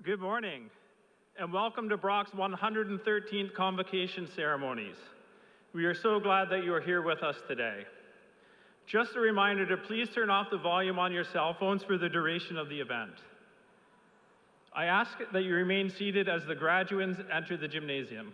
Good morning, and welcome to Brock's 113th Convocation ceremonies. We are so glad that you are here with us today. Just a reminder to please turn off the volume on your cell phones for the duration of the event. I ask that you remain seated as the graduates enter the gymnasium.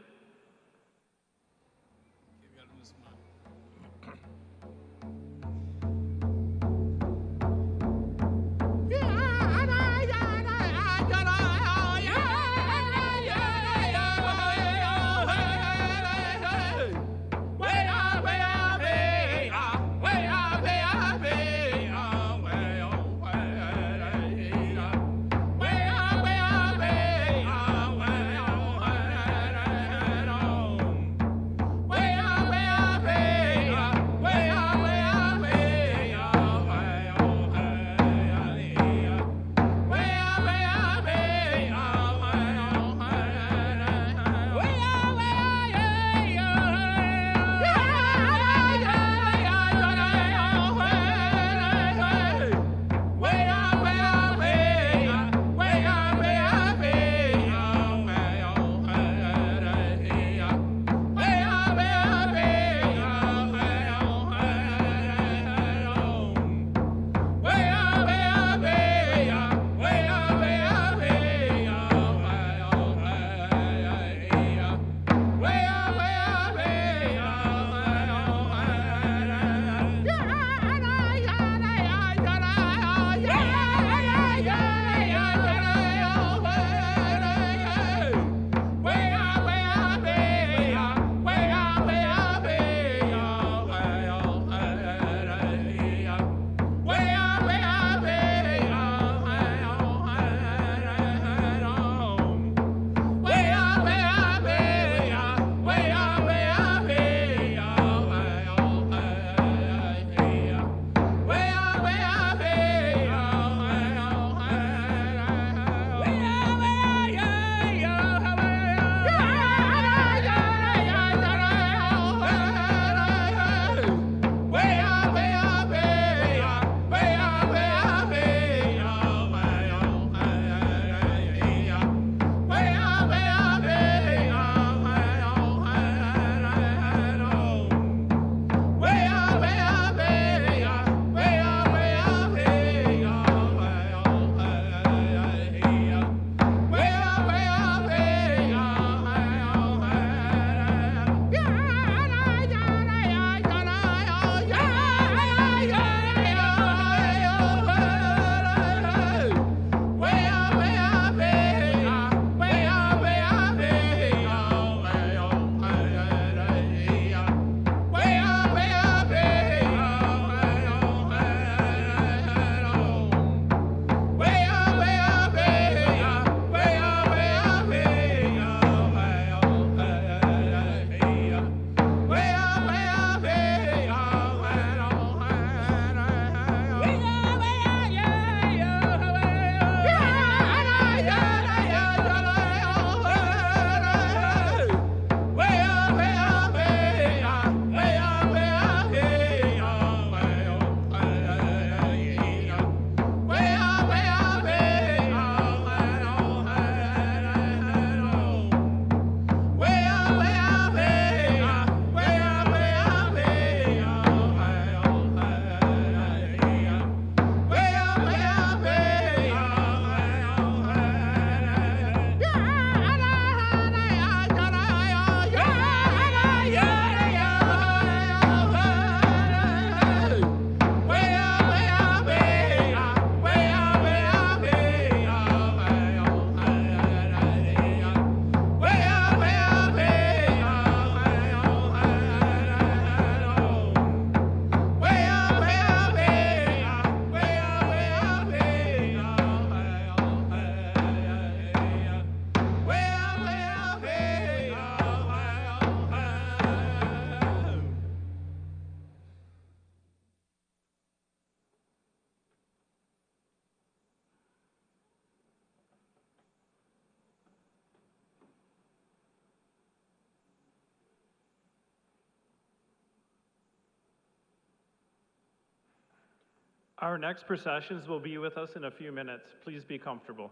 Our next processions will be with us in a few minutes. Please be comfortable.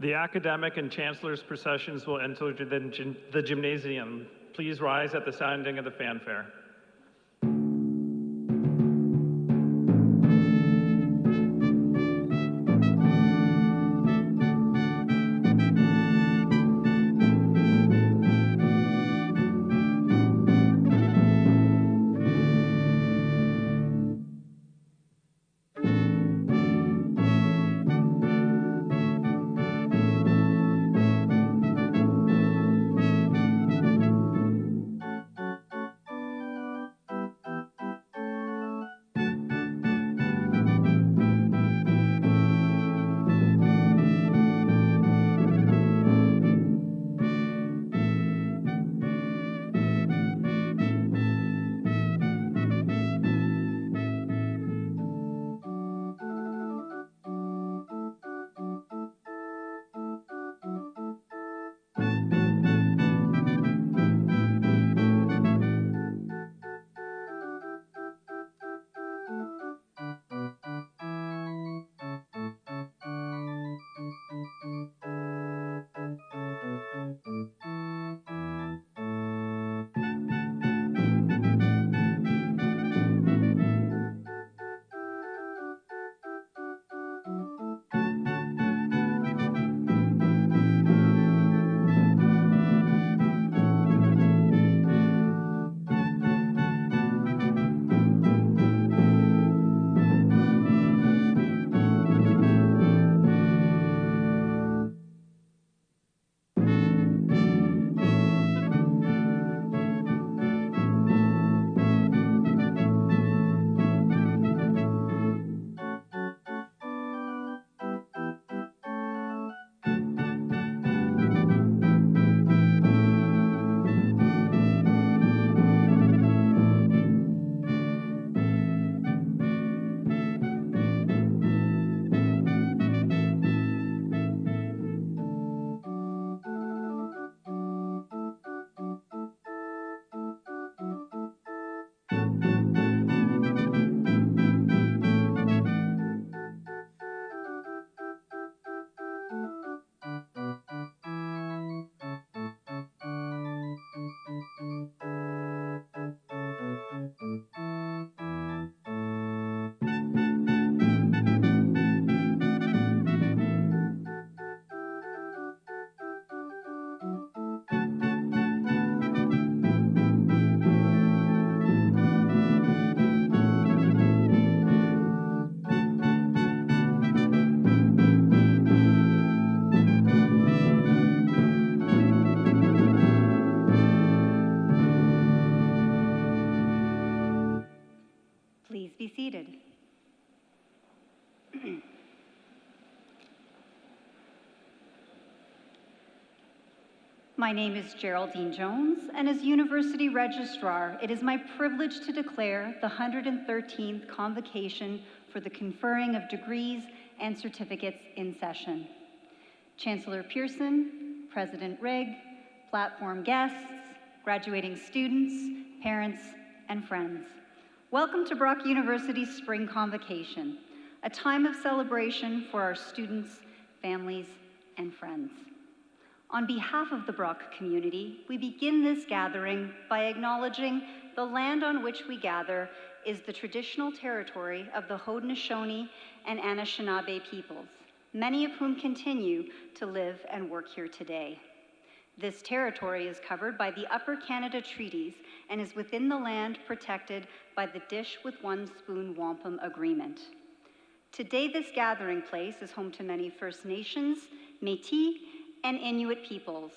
The academic and chancellor's processions will enter the gymnasium. Please rise at the sounding of the fanfare. Please be seated. My name is Geraldine Jones, and as University Registrar, it is my privilege to declare the 113th Convocation for the Conferring of Degrees and Certificates in session. Chancellor Pearson, President Rigg, platform guests, graduating students, parents, and friends. Welcome to Brock University's Spring Convocation, a time of celebration for our students, families, and friends. On behalf of the Brock community, we begin this gathering by acknowledging the land on which we gather is the traditional territory of the Haudenosaunee and Anishinaabe peoples, many of whom continue to live and work here today. This territory is covered by the Upper Canada Treaties and is within the land protected by the Dish with One Spoon Wampum Agreement. Today, this gathering place is home to many First Nations, Métis, and Inuit peoples,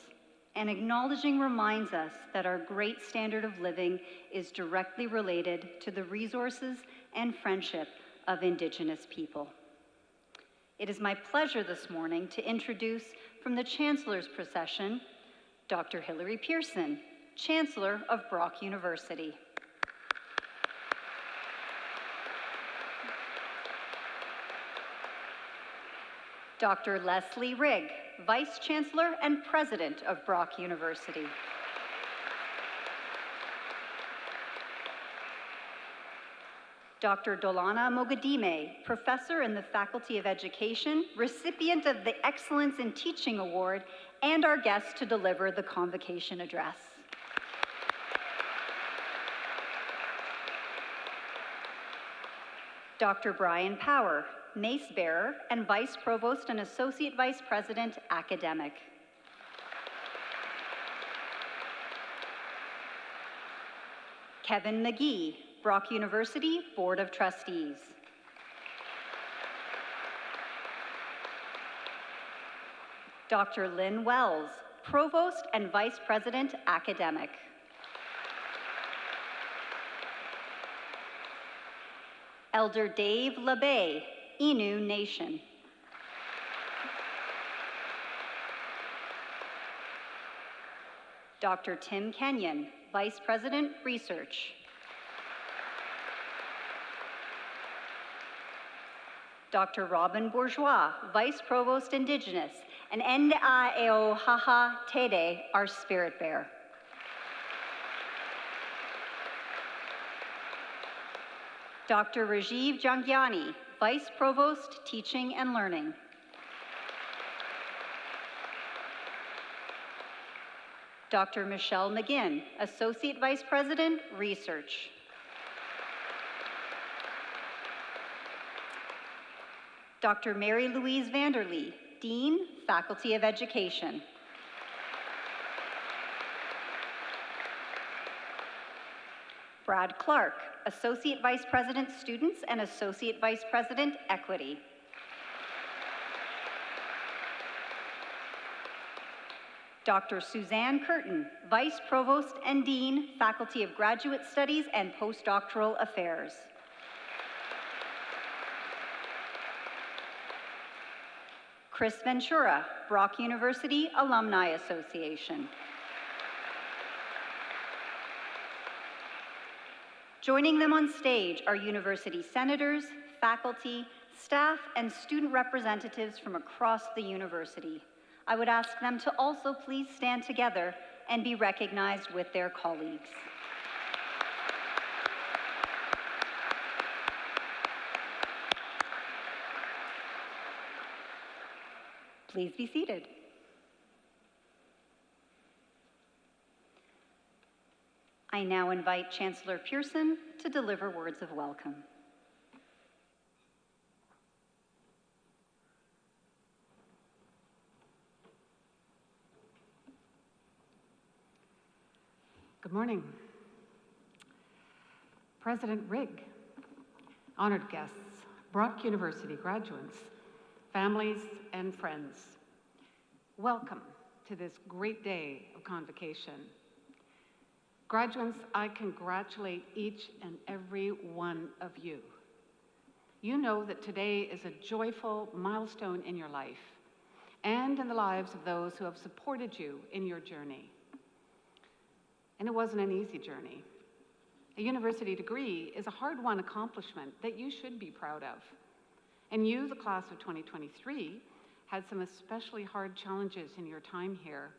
and acknowledging reminds us that our great standard of living is directly related to the resources and friendship of Indigenous people. It is my pleasure this morning to introduce from the Chancellor's procession, Dr. Hilary Pearson, Chancellor of Brock University. Dr. Leslie Rigg, Vice Chancellor and President of Brock University. Dr. Dolana Mogadime, Professor in the Faculty of Education, recipient of the Excellence in Teaching Award, and our guest to deliver the Convocation address. Dr. Brian Power, Mace Bearer and Vice Provost and Associate Vice President, Academic. Kevin McGee, Brock University Board of Trustees. Dr. Lynn Wells, Provost and Vice President, Academic. Elder Dave LeBay, Innu Nation. Dr. Tim Kenyon, Vice President, Research. Dr. Robin Bourgeois, Vice Provost, Indigenous, and Nda Eo Haha Tede, our Spirit Bearer. Dr. Rajiv Jangiani, Vice Provost, Teaching and Learning. Dr. Michelle McGinn, Associate Vice President, Research. Dr. Mary Louise Vanderlee, Dean, Faculty of Education. Brad Clark, Associate Vice President, Students and Associate Vice President, Equity. Dr. Suzanne Curtin, Vice Provost and Dean, Faculty of Graduate Studies and Postdoctoral Affairs. Chris Ventura, Brock University Alumni Association. Joining them on stage are university senators, faculty, staff, and student representatives from across the university. I would ask them to also please stand together and be recognized with their colleagues. Please be seated. I now invite Chancellor Pearson to deliver words of welcome. Good morning. President Rigg, honored guests, Brock University graduates, families and friends, welcome to this great day of Convocation. Graduates, I congratulate each and every one of you. You know that today is a joyful milestone in your life and in the lives of those who have supported you in your journey. And it wasn't an easy journey. A university degree is a hard-won accomplishment that you should be proud of. And you, the class of 2023, had some especially hard challenges in your time here,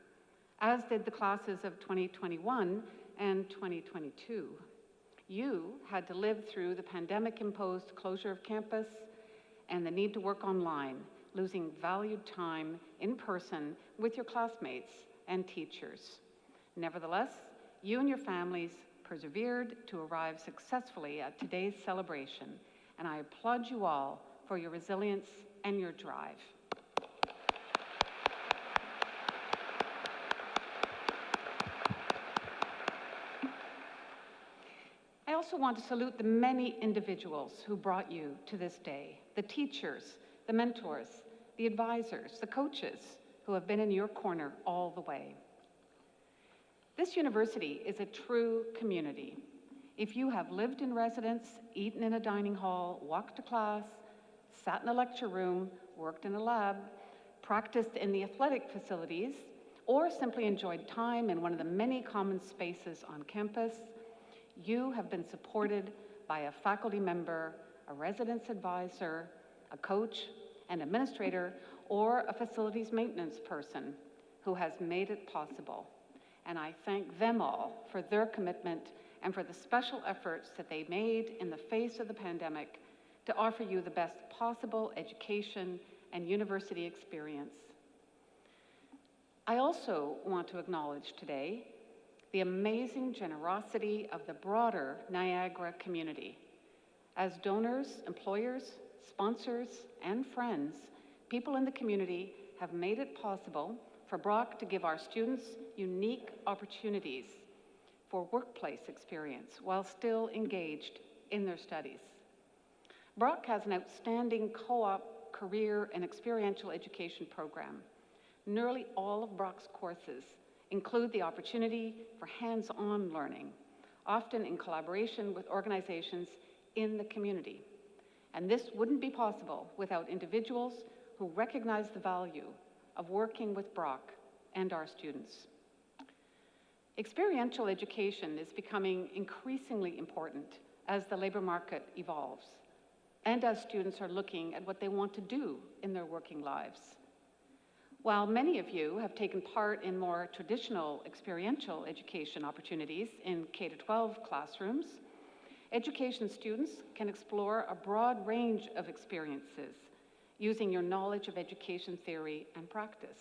as did the classes of 2021 and 2022. You had to live through the pandemic-imposed closure of campus and the need to work online, losing valued time in person with your classmates and teachers. Nevertheless, you and your families persevered to arrive successfully at today's celebration, and I applaud you all for your resilience and your drive. I also want to salute the many individuals who brought you to this day, the teachers, the mentors, the advisors, the coaches who have been in your corner all the way. This university is a true community. If you have lived in residence, eaten in a dining hall, walked to class, sat in a lecture room, worked in a lab, practiced in the athletic facilities, or simply enjoyed time in one of the many common spaces on campus, you have been supported by a faculty member, a residence advisor, a coach, an administrator, or a facilities maintenance person who has made it possible. And I thank them all for their commitment and for the special efforts that they made in the face of the pandemic to offer you the best possible education and university experience. I also want to acknowledge today the amazing generosity of the broader Niagara community. As donors, employers, sponsors, and friends, people in the community have made it possible for Brock to give our students unique opportunities for workplace experience while still engaged in their studies. Brock has an outstanding co-op career and experiential education program. Nearly all of Brock's courses include the opportunity for hands-on learning, often in collaboration with organizations in the community. And this wouldn't be possible without individuals who recognize the value of working with Brock and our students. Experiential education is becoming increasingly important as the labor market evolves and as students are looking at what they want to do in their working lives. While many of you have taken part in more traditional experiential education opportunities in K-12 classrooms, education students can explore a broad range of experiences using your knowledge of education theory and practice.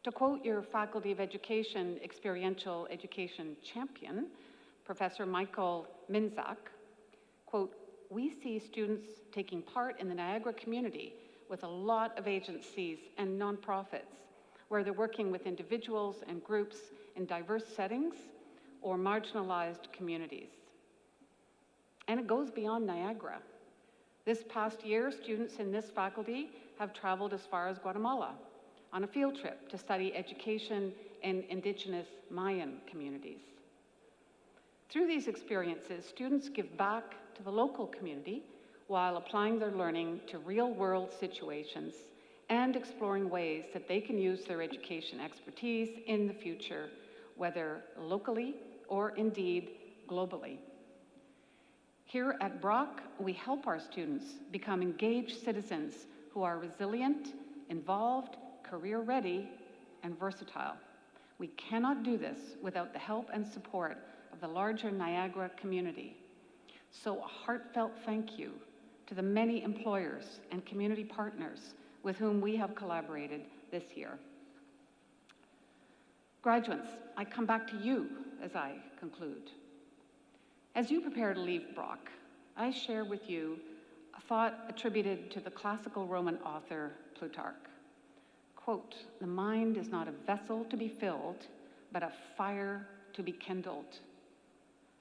To quote your Faculty of Education experiential education champion, Professor Michael Minzak, quote, "We see students taking part in the Niagara community with a lot of agencies and nonprofits, where they're working with individuals and groups in diverse settings or marginalized communities." And it goes beyond Niagara. This past year, students in this faculty have traveled as far as Guatemala on a field trip to study education in Indigenous Mayan communities. Through these experiences, students give back to the local community while applying their learning to real-world situations and exploring ways that they can use their education expertise in the future, whether locally or indeed globally. Here at Brock, we help our students become engaged citizens who are resilient, involved, career-ready, and versatile. We cannot do this without the help and support of the larger Niagara community. So a heartfelt thank you to the many employers and community partners with whom we have collaborated this year. Graduates, I come back to you as I conclude. As you prepare to leave Brock, I share with you a thought attributed to the classical Roman author Plutarch. Quote, "The mind is not a vessel to be filled, but a fire to be kindled."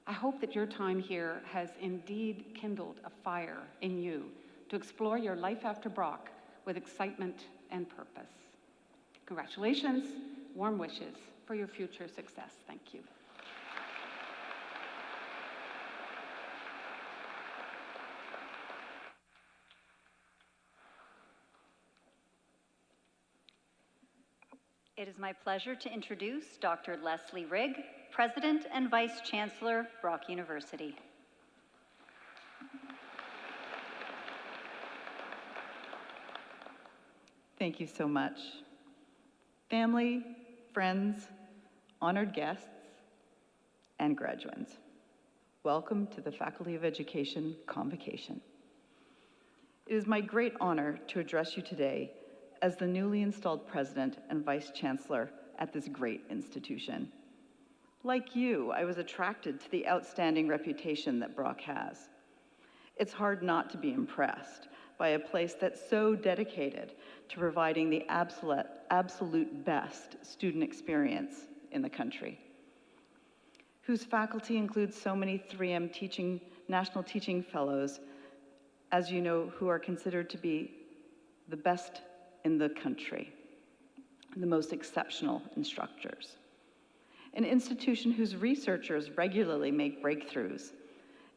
I hope that your time here has indeed kindled a fire in you to explore your life after Brock with excitement and purpose. Congratulations, warm wishes for your future success. Thank you. It is my pleasure to introduce Dr. Leslie Rigg, President and Vice Chancellor, Brock University. Thank you so much. Family, friends, honored guests, and graduates, welcome to the Faculty of Education Convocation. It is my great honor to address you today as the newly installed President and Vice Chancellor at this great institution. Like you, I was attracted to the outstanding reputation that Brock has. It's hard not to be impressed by a place that's so dedicated to providing the absolute best student experience in the country, whose faculty includes so many 3M National Teaching Fellows, as you know, who are considered to be the best in the country, the most exceptional instructors. An institution whose researchers regularly make breakthroughs,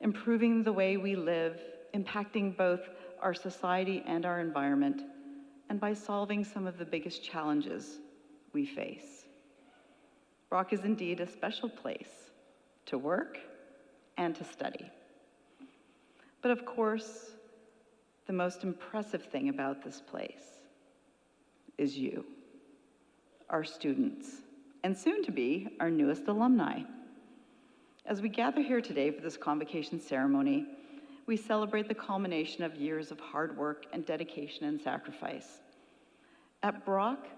improving the way we live, impacting both our society and our environment, and by solving some of the biggest challenges we face. Brock is indeed a special place to work and to study. But of course, the most impressive thing about this place is you, our students, and soon to be our newest alumni. As we gather here today for this convocation ceremony, we celebrate the culmination of years of hard work and dedication and sacrifice. At Brock,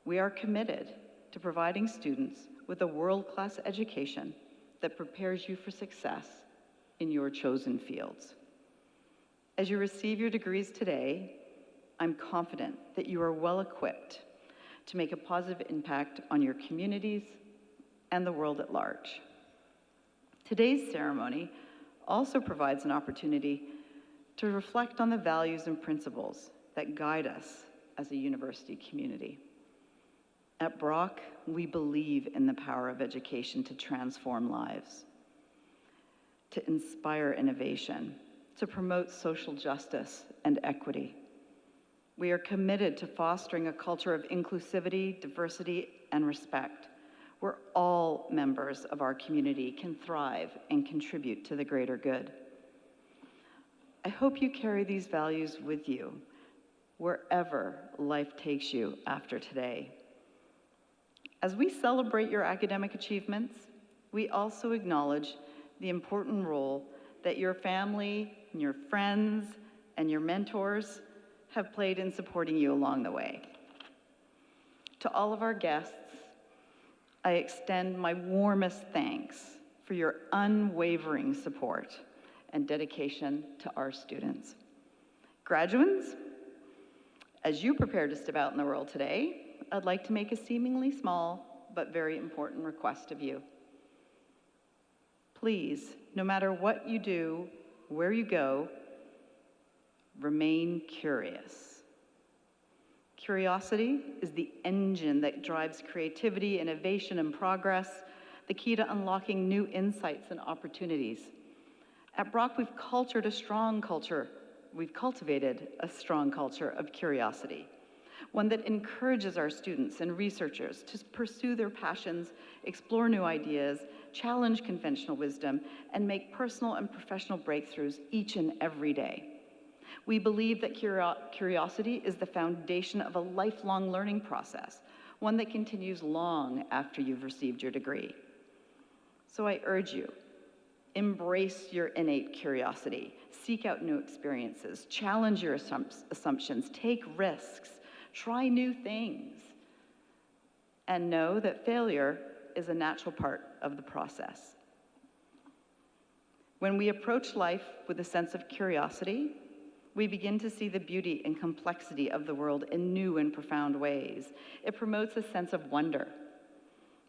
we are committed to providing students with a world-class education that prepares you for success in your chosen fields. As you receive your degrees today, I'm confident that you are well equipped to make a positive impact on your communities and the world at large. Today's ceremony also provides an opportunity to reflect on the values and principles that guide us as a university community. At Brock, we believe in the power of education to transform lives, to inspire innovation, to promote social justice and equity. We are committed to fostering a culture of inclusivity, diversity, and respect, where all members of our community can thrive and contribute to the greater good. I hope you carry these values with you wherever life takes you after today. As we celebrate your academic achievements, we also acknowledge the important role that your family, and your friends, and your mentors have played in supporting you along the way. To all of our guests, I extend my warmest thanks for your unwavering support and dedication to our students. Graduates, as you prepare to step out in the world today, I'd like to make a seemingly small but very important request of you. Please, no matter what you do, where you go, remain curious. Curiosity is the engine that drives creativity, innovation, and progress, the key to unlocking new insights and opportunities. At Brock, we've cultivated a strong culture of curiosity, one that encourages our students and researchers to pursue their passions, explore new ideas, challenge conventional wisdom, and make personal and professional breakthroughs each and every day. We believe that curiosity is the foundation of a lifelong learning process, one that continues long after you've received your degree. So I urge you, embrace your innate curiosity, seek out new experiences, challenge your assumptions, take risks, try new things, and know that failure is a natural part of the process. When we approach life with a sense of curiosity, we begin to see the beauty and complexity of the world in new and profound ways. It promotes a sense of wonder.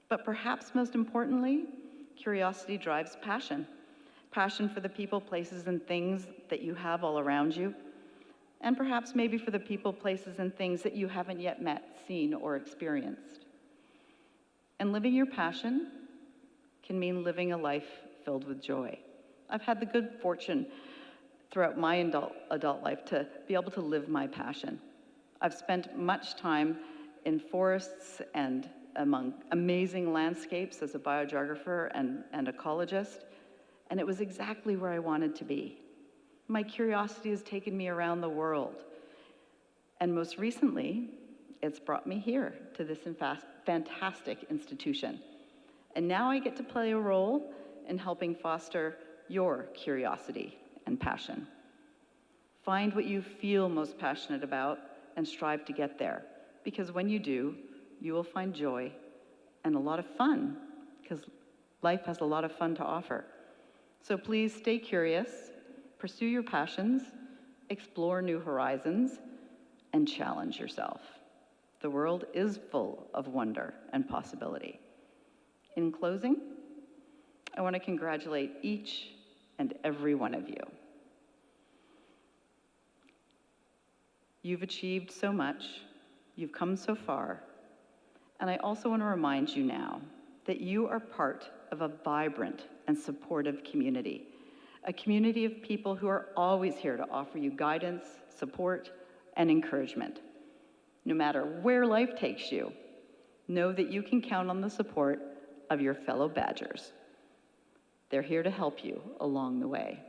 But perhaps most importantly, curiosity drives passion. Passion for the people, places, and things that you have all around you. And perhaps maybe for the people, places, and things that you haven't yet met, seen, or experienced. And living your passion can mean living a life filled with joy. I've had the good fortune throughout my adult life to be able to live my passion. I've spent much time in forests and among amazing landscapes as a biogeographer and ecologist, and it was exactly where I wanted to be. My curiosity has taken me around the world, and most recently, it's brought me here to this fantastic institution. And now I get to play a role in helping foster your curiosity and passion. Find what you feel most passionate about and strive to get there, because when you do, you will find joy and a lot of fun, because life has a lot of fun to offer. So please stay curious, pursue your passions, explore new horizons, and challenge yourself. The world is full of wonder and possibility. In closing, I want to congratulate each and every one of you. You've achieved so much, you've come so far, and I also want to remind you now that you are part of a vibrant and supportive community, a community of people who are always here to offer you guidance, support, and encouragement. No matter where life takes you, know that you can count on the support of your fellow Badgers. They're here to help you along the way.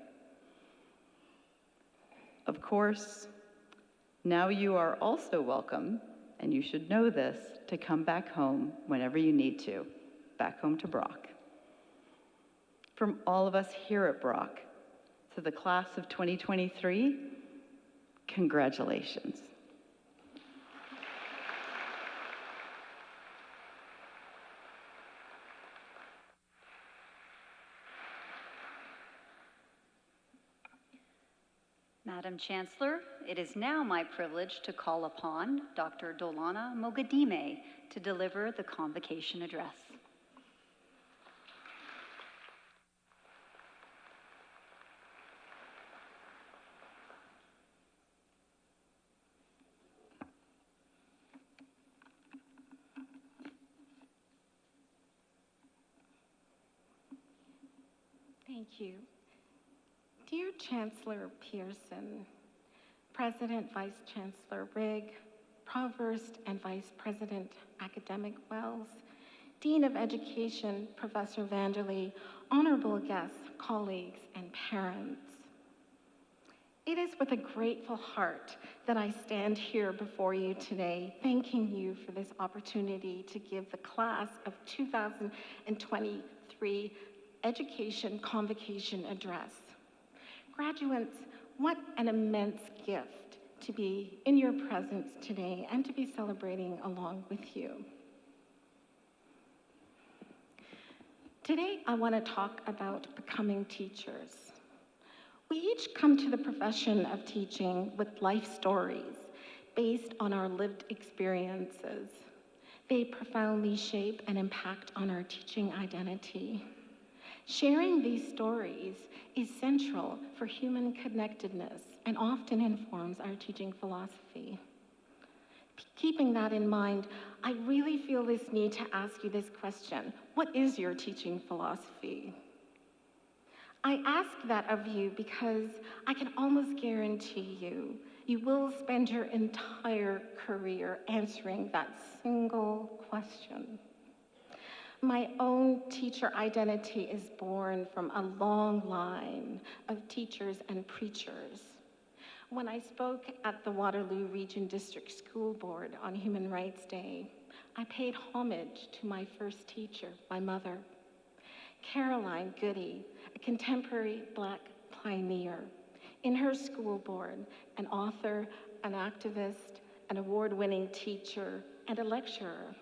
Of course, now you are also welcome, and you should know this, to come back home whenever you need to, back home to Brock. From all of us here at Brock, to the class of 2023, congratulations. Madam Chancellor, it is now my privilege to call upon Dr. Dolana Mogadime to deliver the convocation address. Thank you. Dear Chancellor Pearson, President Vice Chancellor Rigg, Provost and Vice President Academic Wells, Dean of Education Professor Vanderlee, honorable guests, colleagues, and parents. It is with a grateful heart that I stand here before you today, thanking you for this opportunity to give the class of 2023 Education Convocation Address. Graduates, what an immense gift to be in your presence today and to be celebrating along with you. Today, I want to talk about becoming teachers. We each come to the profession of teaching with life stories based on our lived experiences. They profoundly shape and impact on our teaching identity. Sharing these stories is central for human connectedness and often informs our teaching philosophy. Keeping that in mind, I really feel this need to ask you this question: what is your teaching philosophy? I ask that of you because I can almost guarantee you will spend your entire career answering that single question. My own teacher identity is born from a long line of teachers and preachers. When I spoke at the Waterloo Region District School Board on Human Rights Day, I paid homage to my first teacher, my mother, Caroline Goody, a contemporary Black pioneer. In her school board, an author, an activist, an award-winning teacher, and a lecturer.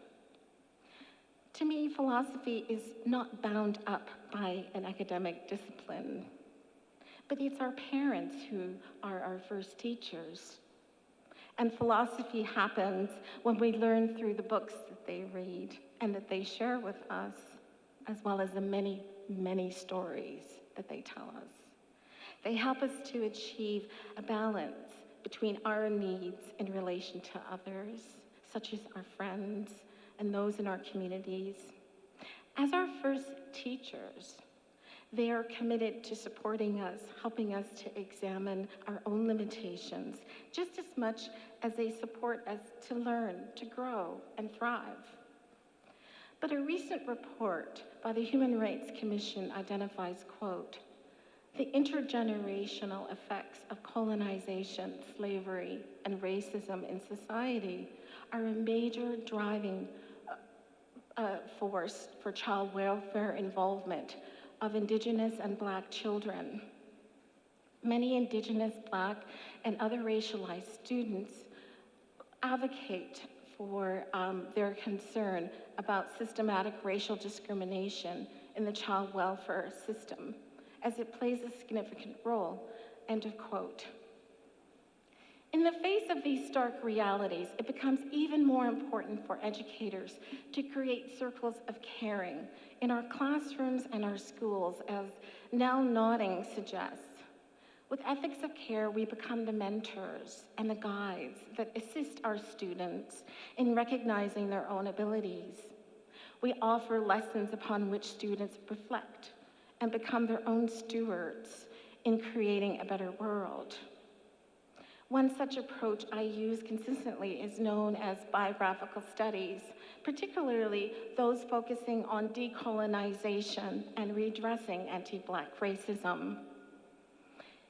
To me, philosophy is not bound up by an academic discipline, but it's our parents who are our first teachers. And philosophy happens when we learn through the books that they read and that they share with us, as well as the many, many stories that they tell us. They help us to achieve a balance between our needs in relation to others, such as our friends, and those in our communities. As our first teachers, they are committed to supporting us, helping us to examine our own limitations, just as much as they support us to learn, to grow, and thrive. But a recent report by the Human Rights Commission identifies, quote, the intergenerational effects of colonization, slavery, and racism in society are a major driving force for child welfare involvement of Indigenous and Black children. Many Indigenous, Black, and other racialized students advocate for their concern about systematic racial discrimination in the child welfare system, as it plays a significant role, end of quote. In the face of these stark realities, it becomes even more important for educators to create circles of caring in our classrooms and our schools, as Now Nodding suggests. With ethics of care, we become the mentors and the guides that assist our students in recognizing their own abilities. We offer lessons upon which students reflect and become their own stewards in creating a better world. One such approach I use consistently is known as biographical studies, particularly those focusing on decolonization and redressing anti-Black racism.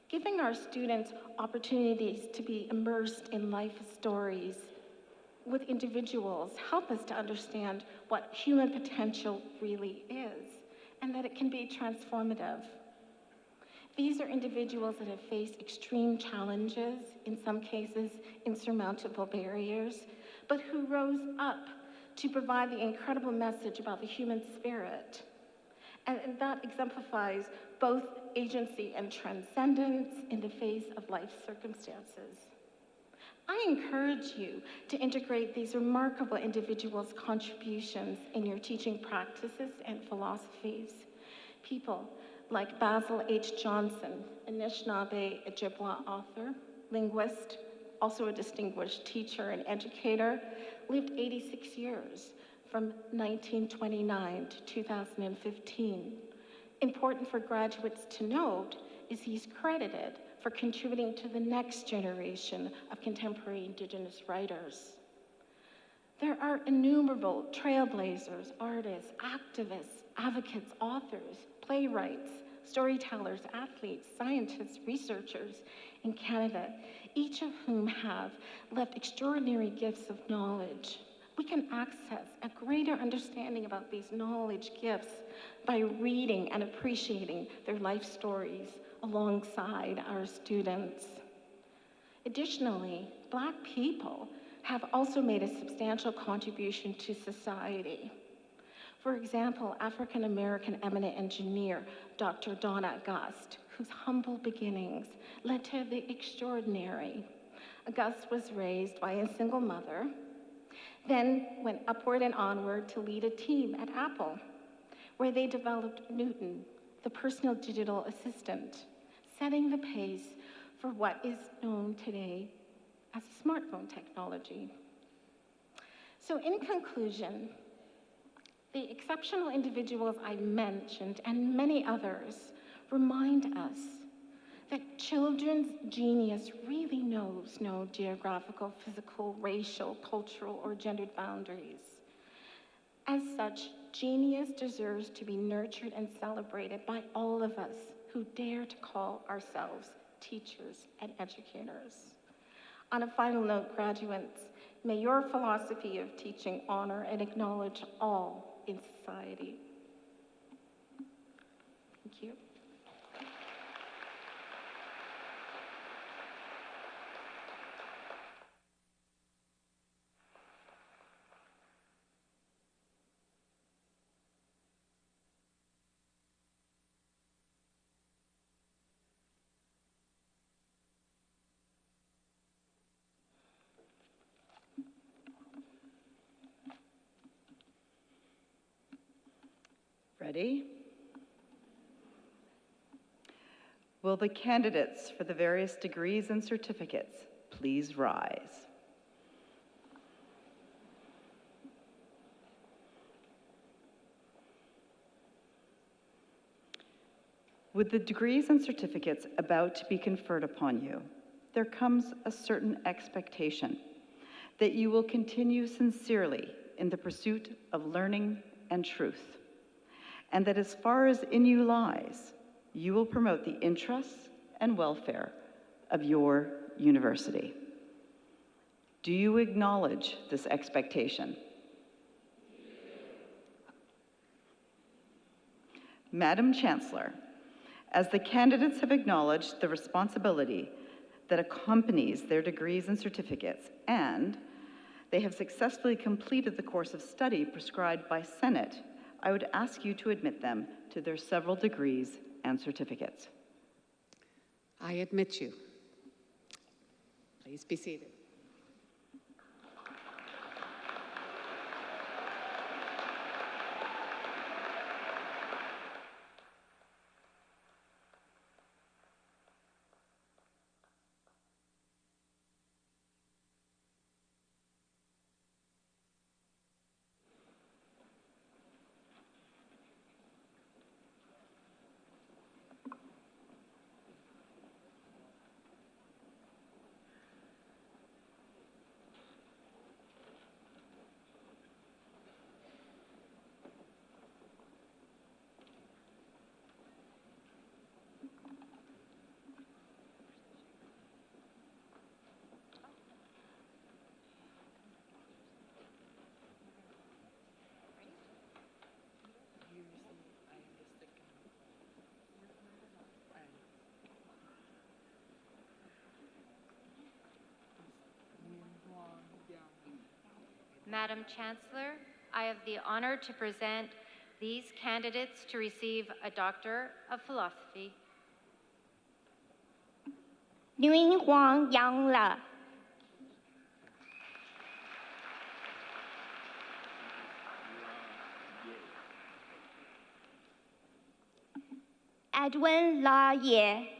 Giving our students opportunities to be immersed in life stories with individuals help us to understand what human potential really is and that it can be transformative. These are individuals that have faced extreme challenges, in some cases insurmountable barriers, but who rose up to provide the incredible message about the human spirit. And that exemplifies both agency and transcendence in the face of life circumstances. I encourage you to integrate these remarkable individuals' contributions in your teaching practices and philosophies. People like Basil H. Johnson, Anishinaabe Ojibwa author, linguist, also a distinguished teacher and educator, lived 86 years from 1929 to 2015. Important for graduates to note is he's credited for contributing to the next generation of contemporary Indigenous writers. There are innumerable trailblazers, artists, activists, advocates, authors, playwrights, storytellers, athletes, scientists, researchers in Canada, each of whom have left extraordinary gifts of knowledge. We can access a greater understanding about these knowledge gifts by reading and appreciating their life stories alongside our students. Additionally, Black people have also made a substantial contribution to society. For example, African-American eminent engineer, Dr. Donna Gust, whose humble beginnings led to the extraordinary. Gust was raised by a single mother, then went upward and onward to lead a team at Apple, where they developed Newton, the personal digital assistant, setting the pace for what is known today as smartphone technology. So in conclusion, the exceptional individuals I mentioned and many others remind us that children's genius really knows no geographical, physical, racial, cultural, or gendered boundaries. As such, genius deserves to be nurtured and celebrated by all of us who dare to call ourselves teachers and educators. On a final note, graduates, may your philosophy of teaching honor and acknowledge all in society. Thank you. Ready? Will the candidates for the various degrees and certificates please rise? With the degrees and certificates about to be conferred upon you, there comes a certain expectation that you will continue sincerely in the pursuit of learning and truth, and that as far as in you lies, you will promote the interests and welfare of your university. Do you acknowledge this expectation? Madam Chancellor, as the candidates have acknowledged the responsibility that accompanies their degrees and certificates, and they have successfully completed the course of study prescribed by Senate, I would ask you to admit them to their several degrees and certificates. I admit you. Please be seated. Madam Chancellor, I have the honor to present these candidates to receive a Doctor of Philosophy. Nguyen Huang Yang La. Edwin La Ye.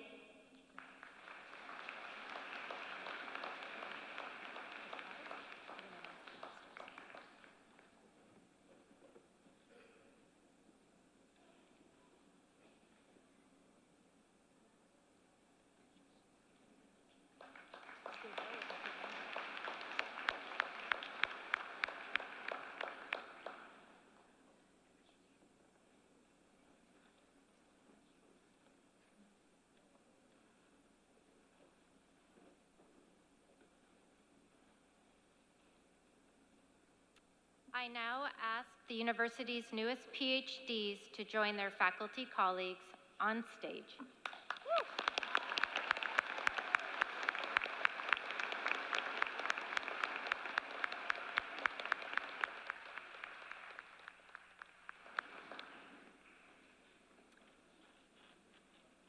I now ask the university's newest PhDs to join their faculty colleagues on stage.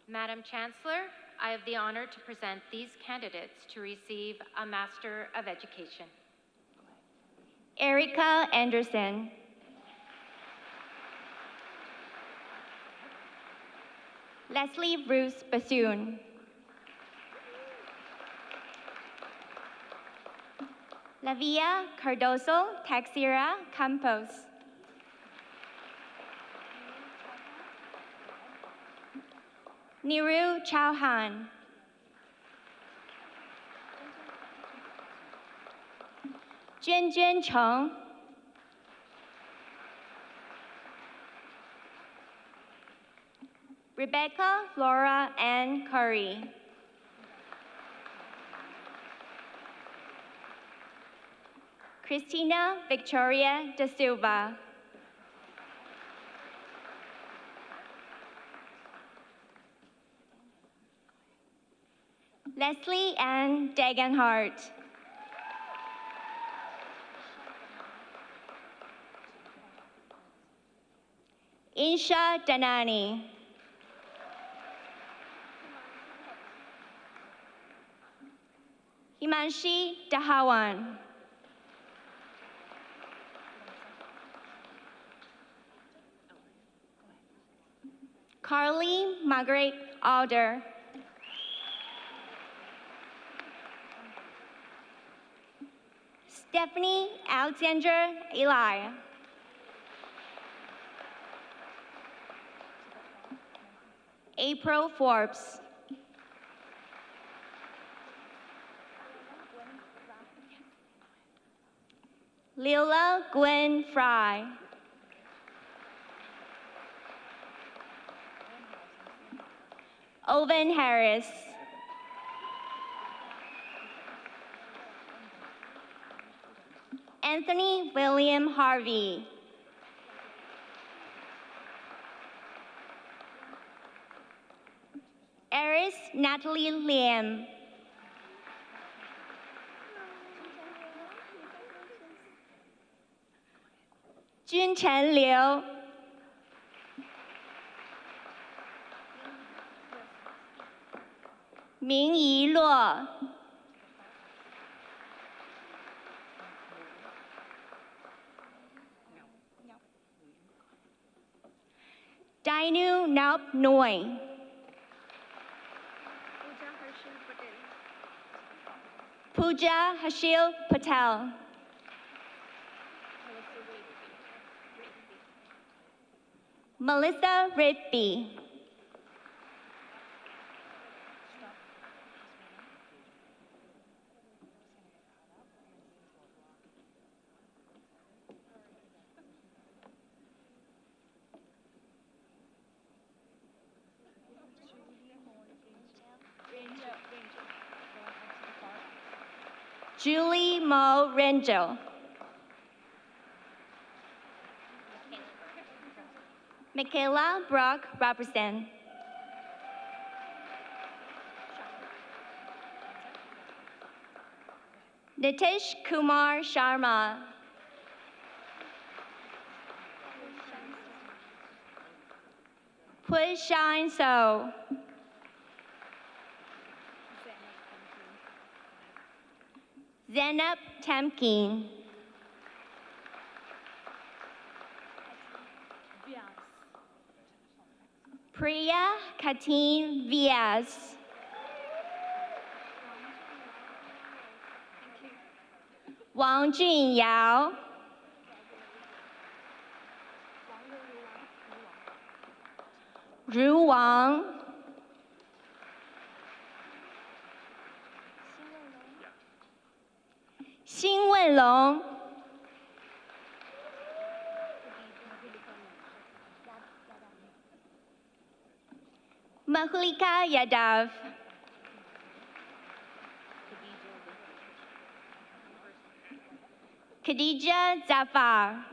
Madam Chancellor, I have the honor to present these candidates to receive a Master of Education. Erica Anderson. Leslie Bruce Bassoon. Lavia Cardoso Taxira Campos. Niru Chauhan. Junjun Cheng. Rebecca Laura Ann Curry. Christina Victoria Da Silva. Leslie Ann Degenhardt. Insha Danani. Himanshi Dahawan. Carly Margaret Alder. Stephanie Alexandra Eli. April Forbes. Lila Gwen Fry. Owen Harris. Anthony William Harvey. Eris Natalie Liam. Junchen Liu. Mingyi Luo. Dainu Naup Noi. Pooja Hashil Patel. Melissa Ritby. Julie Mo Rangel. Michaela Brock Robertson. Nitish Kumar Sharma. Hui Shine So. Zainab Temkin. Priya Katin Vias. Wang Junyao. Ru Wang. Xin Wenlong. Mahlika Yadav. Khadija Zafar.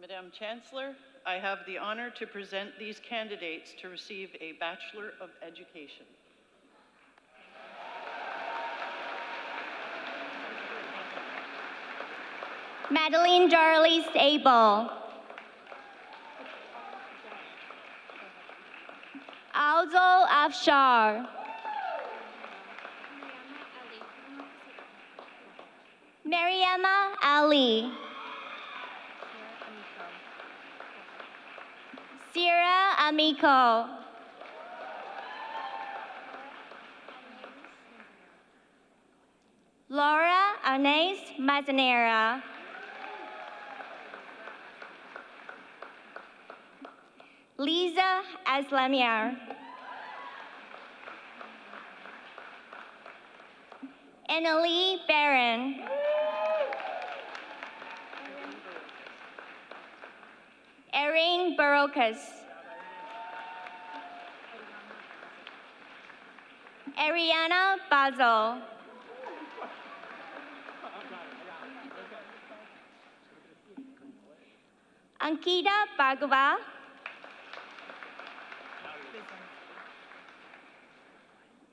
Madam Chancellor, I have the honor to present these candidates to receive a Bachelor of Education. Madeline Darley Sable. Alzo Afshar. Mariama Ali. Sierra Amico. Laura Anais Mazanera. Lisa Aslamiar. Annalie Barron. Erin Barokas. Ariana Basil. Ankita Bhagava.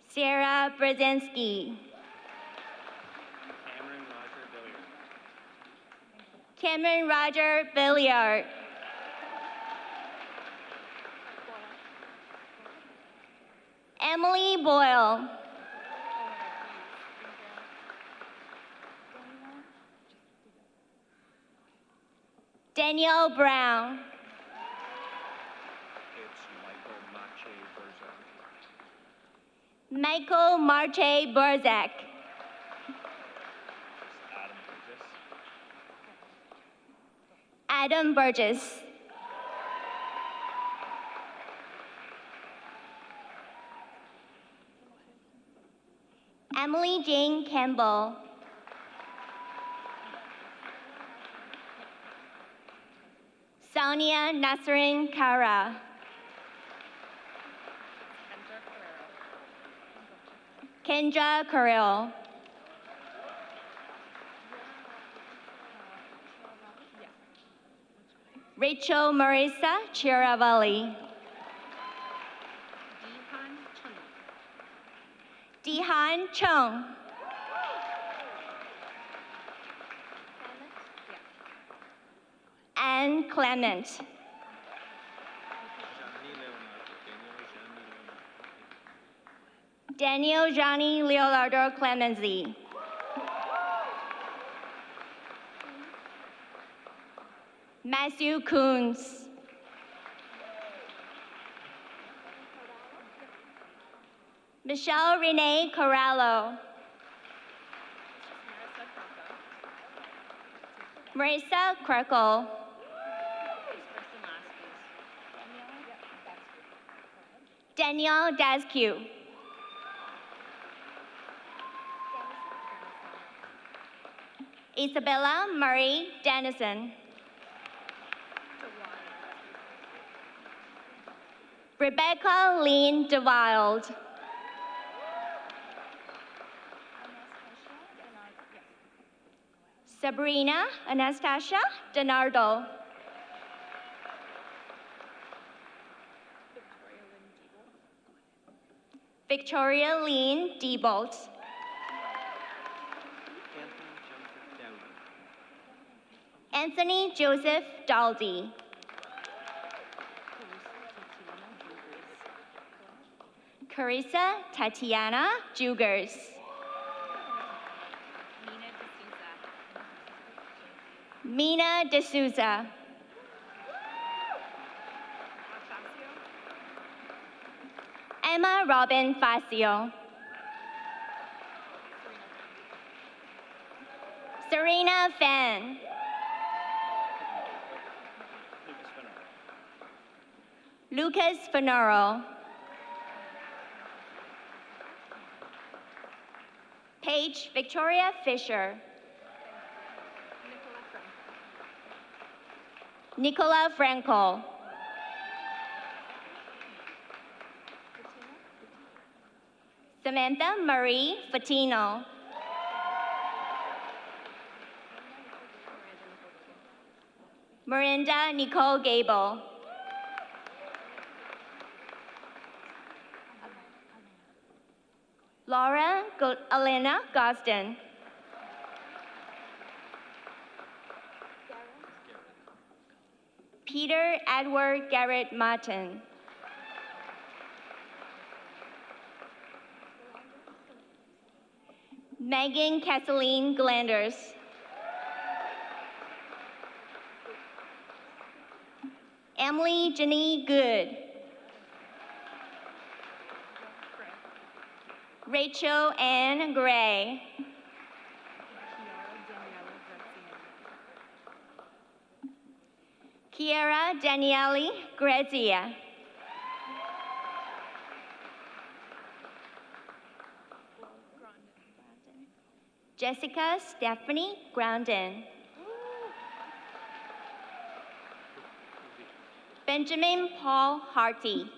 Sarah Brzezinski. Cameron Roger Billiard. Emily Boyle. Danielle Brown. Michael Marche Burzak. Adam Burgess. Emily Jane Campbell. Sonia Nasrin Kara. Kendra Carrill. Rachel Marisa Chiravalli. Dihan Chung. Anne Clement. Daniel Johnny Leonardo Clemenzi. Matthew Coons. Michelle Renee Corralo. Marissa Krekel. Danielle Daskew. Isabella Murray Dennison. Rebecca Lean DeWild. Sabrina Anastasia Donardo. Victoria Lean Diebold. Anthony Joseph Daldy. Carissa Tatiana Jugers. Mina D'Souza. Emma Robin Facio. Serena Fan. Lucas Fenaro. Paige Victoria Fisher. Nicola Franco. Samantha Marie Fatino. Miranda Nicole Gable. Laura Elena Gosden. Peter Edward Garrett Martin. Megan Kathleen Glanders. Emily Jenny Good. Rachel Ann Gray. Kiara Daniele Grazia. Jessica Stephanie Groundon. Benjamin Paul Harty.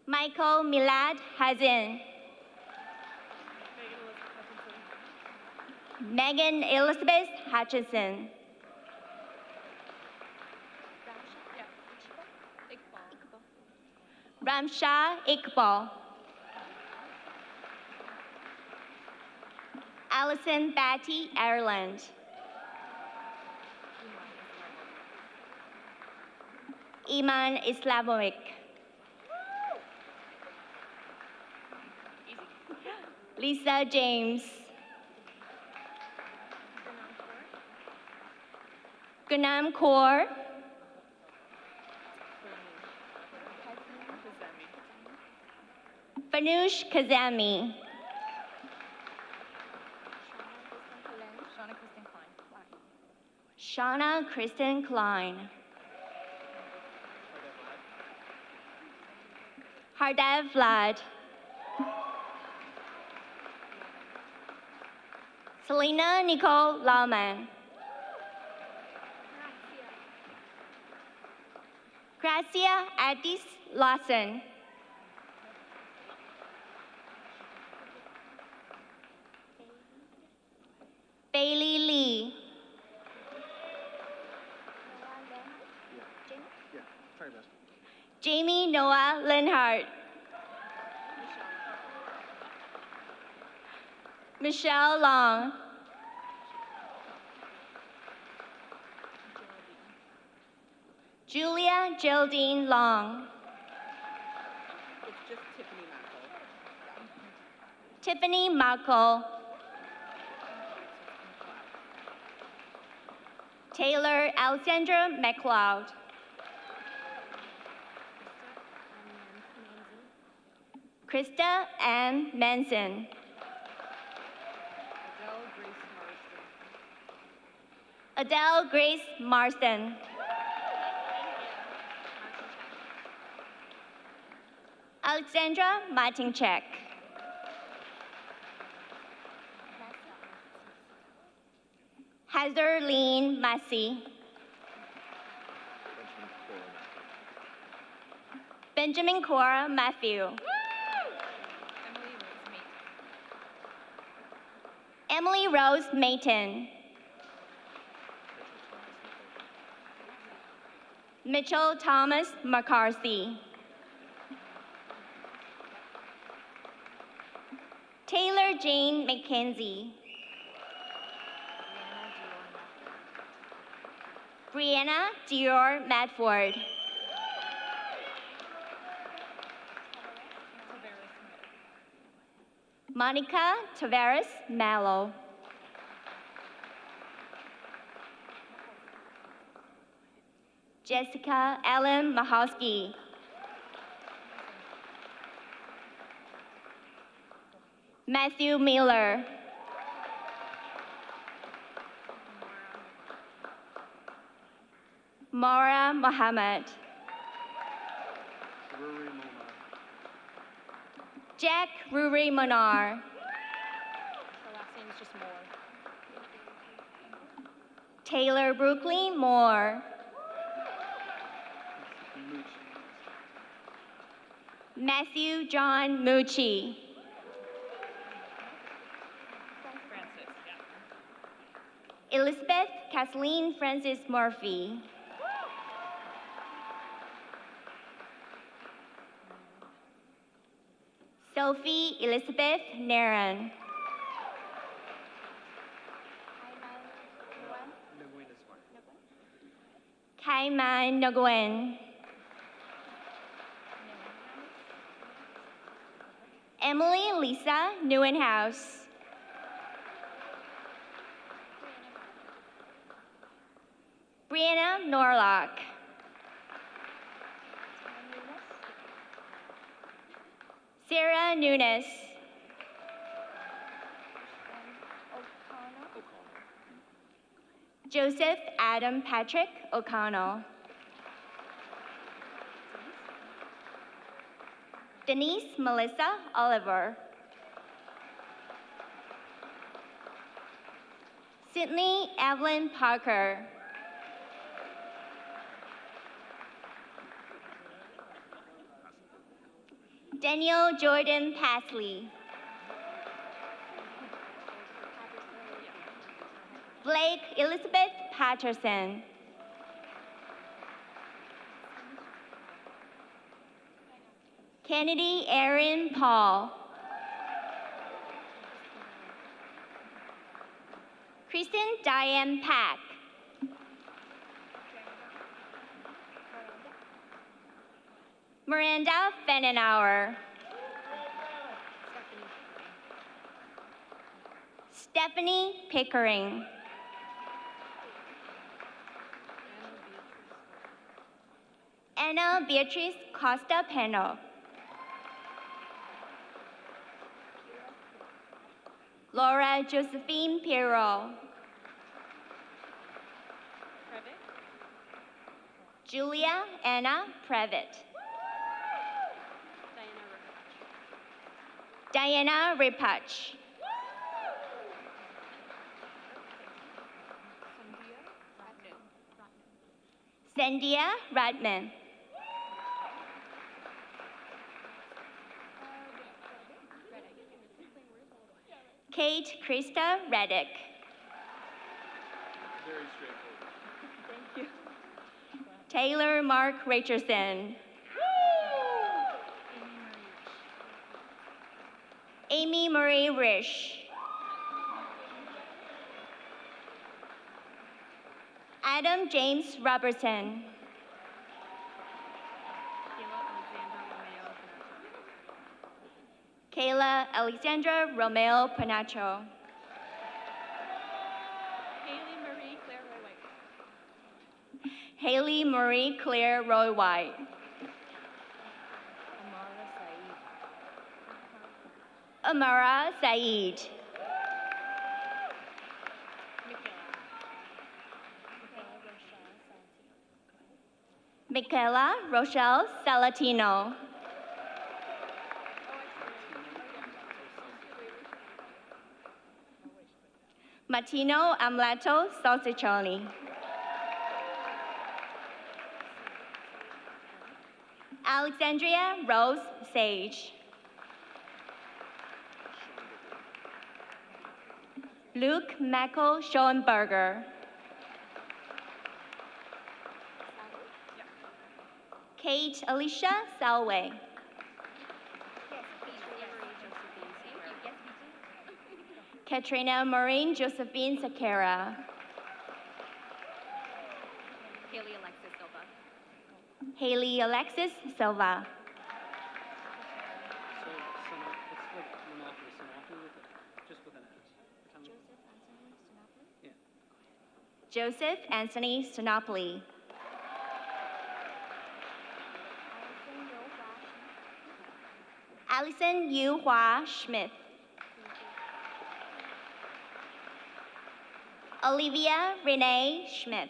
Michael Milad Hazin. Megan Elizabeth Hutchison. Ramsha Iqbal. Allison Batty Ireland. Iman Islamovic. Lisa James. Gunam Kaur. Fanush Kazami. Shauna Kristen Klein. Hardev Vlad. Selena Nicole Lauman. Gracia Addis Lawson. Bailey Lee. Jamie Noah Linhart. Michelle Long. Julia Geraldine Long. It's just Tiffany Mackel. Tiffany Markle. Taylor Alexandra McLeod. Krista M. Manson. Adele Grace Marston. Alexandra Martinchek. Heather Lean Massey. Benjamin Cora Matthew. Emily Rose Mayton. Mitchell Thomas McCarthy. Taylor Jane McKenzie. Brianna Dior Madford. Monica Tavares Mallow. Jessica Ellen Mahosky. Matthew Miller. Mara Mohammed. Jack Ruri Monar. Her last name is just Moore. Taylor Brooklyn Moore. Matthew John Mucci. Elizabeth Kathleen Francis Murphy. Sophie Elizabeth Naran. Kaiman Nguyen. Emily Lisa Newenhouse. Brianna Norlock. Sarah Nunes. Joseph Adam Patrick O'Connell. Denise Melissa Oliver. Sydney Evelyn Parker. Daniel Jordan Pasley. Blake Elizabeth Patterson. Kennedy Erin Paul. Kristen Diane Pack. Miranda Fennenauer. Stephanie Pickering. Anna Beatrice Costa Peno. Laura Josephine Pirro. Julia Anna Previtt. Diana Ripach. Sandia Radman. Kate Krista Reddick. Very straightforward. Thank you. Taylor Mark Richardson. Amy Marie Rish. Adam James Robertson. Kayla Alexandra Romeo Panacho. Haley Marie Claire Roy White. Amara Saeed. Michaela Rochelle Salatino. Martino Amleto Salsiccioni. Alexandria Rose Sage. Luke Michael Schoenberger. Kate Alicia Salway. Katrina Maureen Josephine Sakara. Haley Alexis Silva. Joseph Anthony Sinopoli. Allison Yu Hua Schmidt. Olivia Renee Schmidt.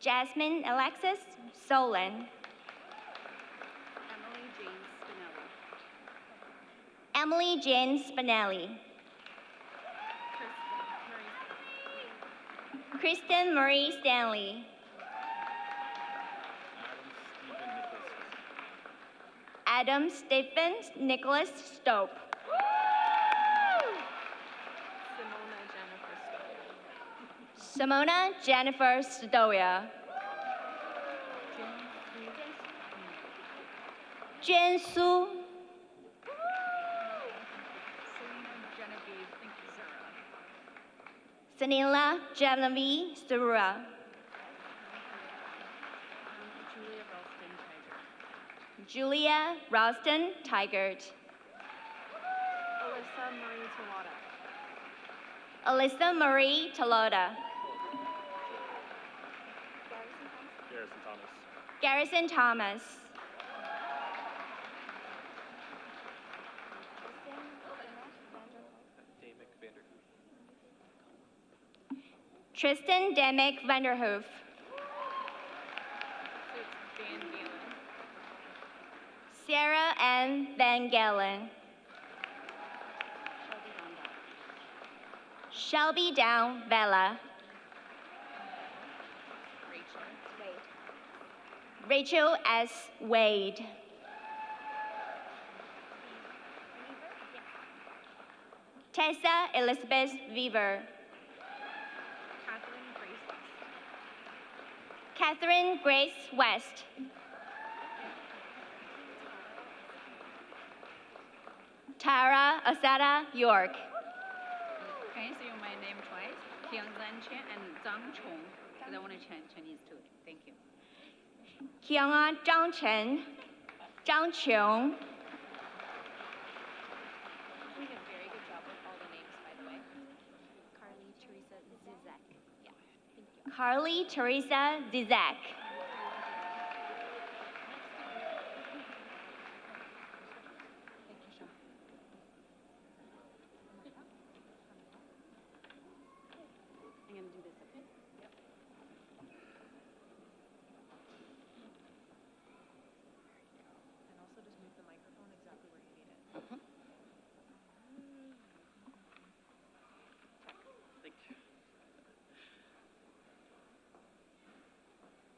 Jasmine Alexis Solon. Emily Jane Spinelli. Kristen Marie Stanley. Adam Stephen Nicholas Stope. Simona Jennifer Stoya. Jen Su. Sanila Genevieve Surua. Julia Ralston Tigert. Alyssa Marie Talota. Garrison Thomas. Tristan Demick Vanderhoof. Sarah Ann Van Galen. Shelby Down Vela. Rachel S. Wade. Tessa Elizabeth Weaver. Catherine Grace West. Tara Asada York. Can you say my name twice? Qiang Zhan Chen and Zhang Chong. Because I want to Chinese too. Thank you. Qiang Zhang Chen. Zhang Qiong. You did a very good job with all the names, by the way. Carly, Teresa, Zizek. Yeah, thank you. Carly Teresa Zizek. I'm going to do this, okay? And also just move the microphone exactly where you need it. Thank you.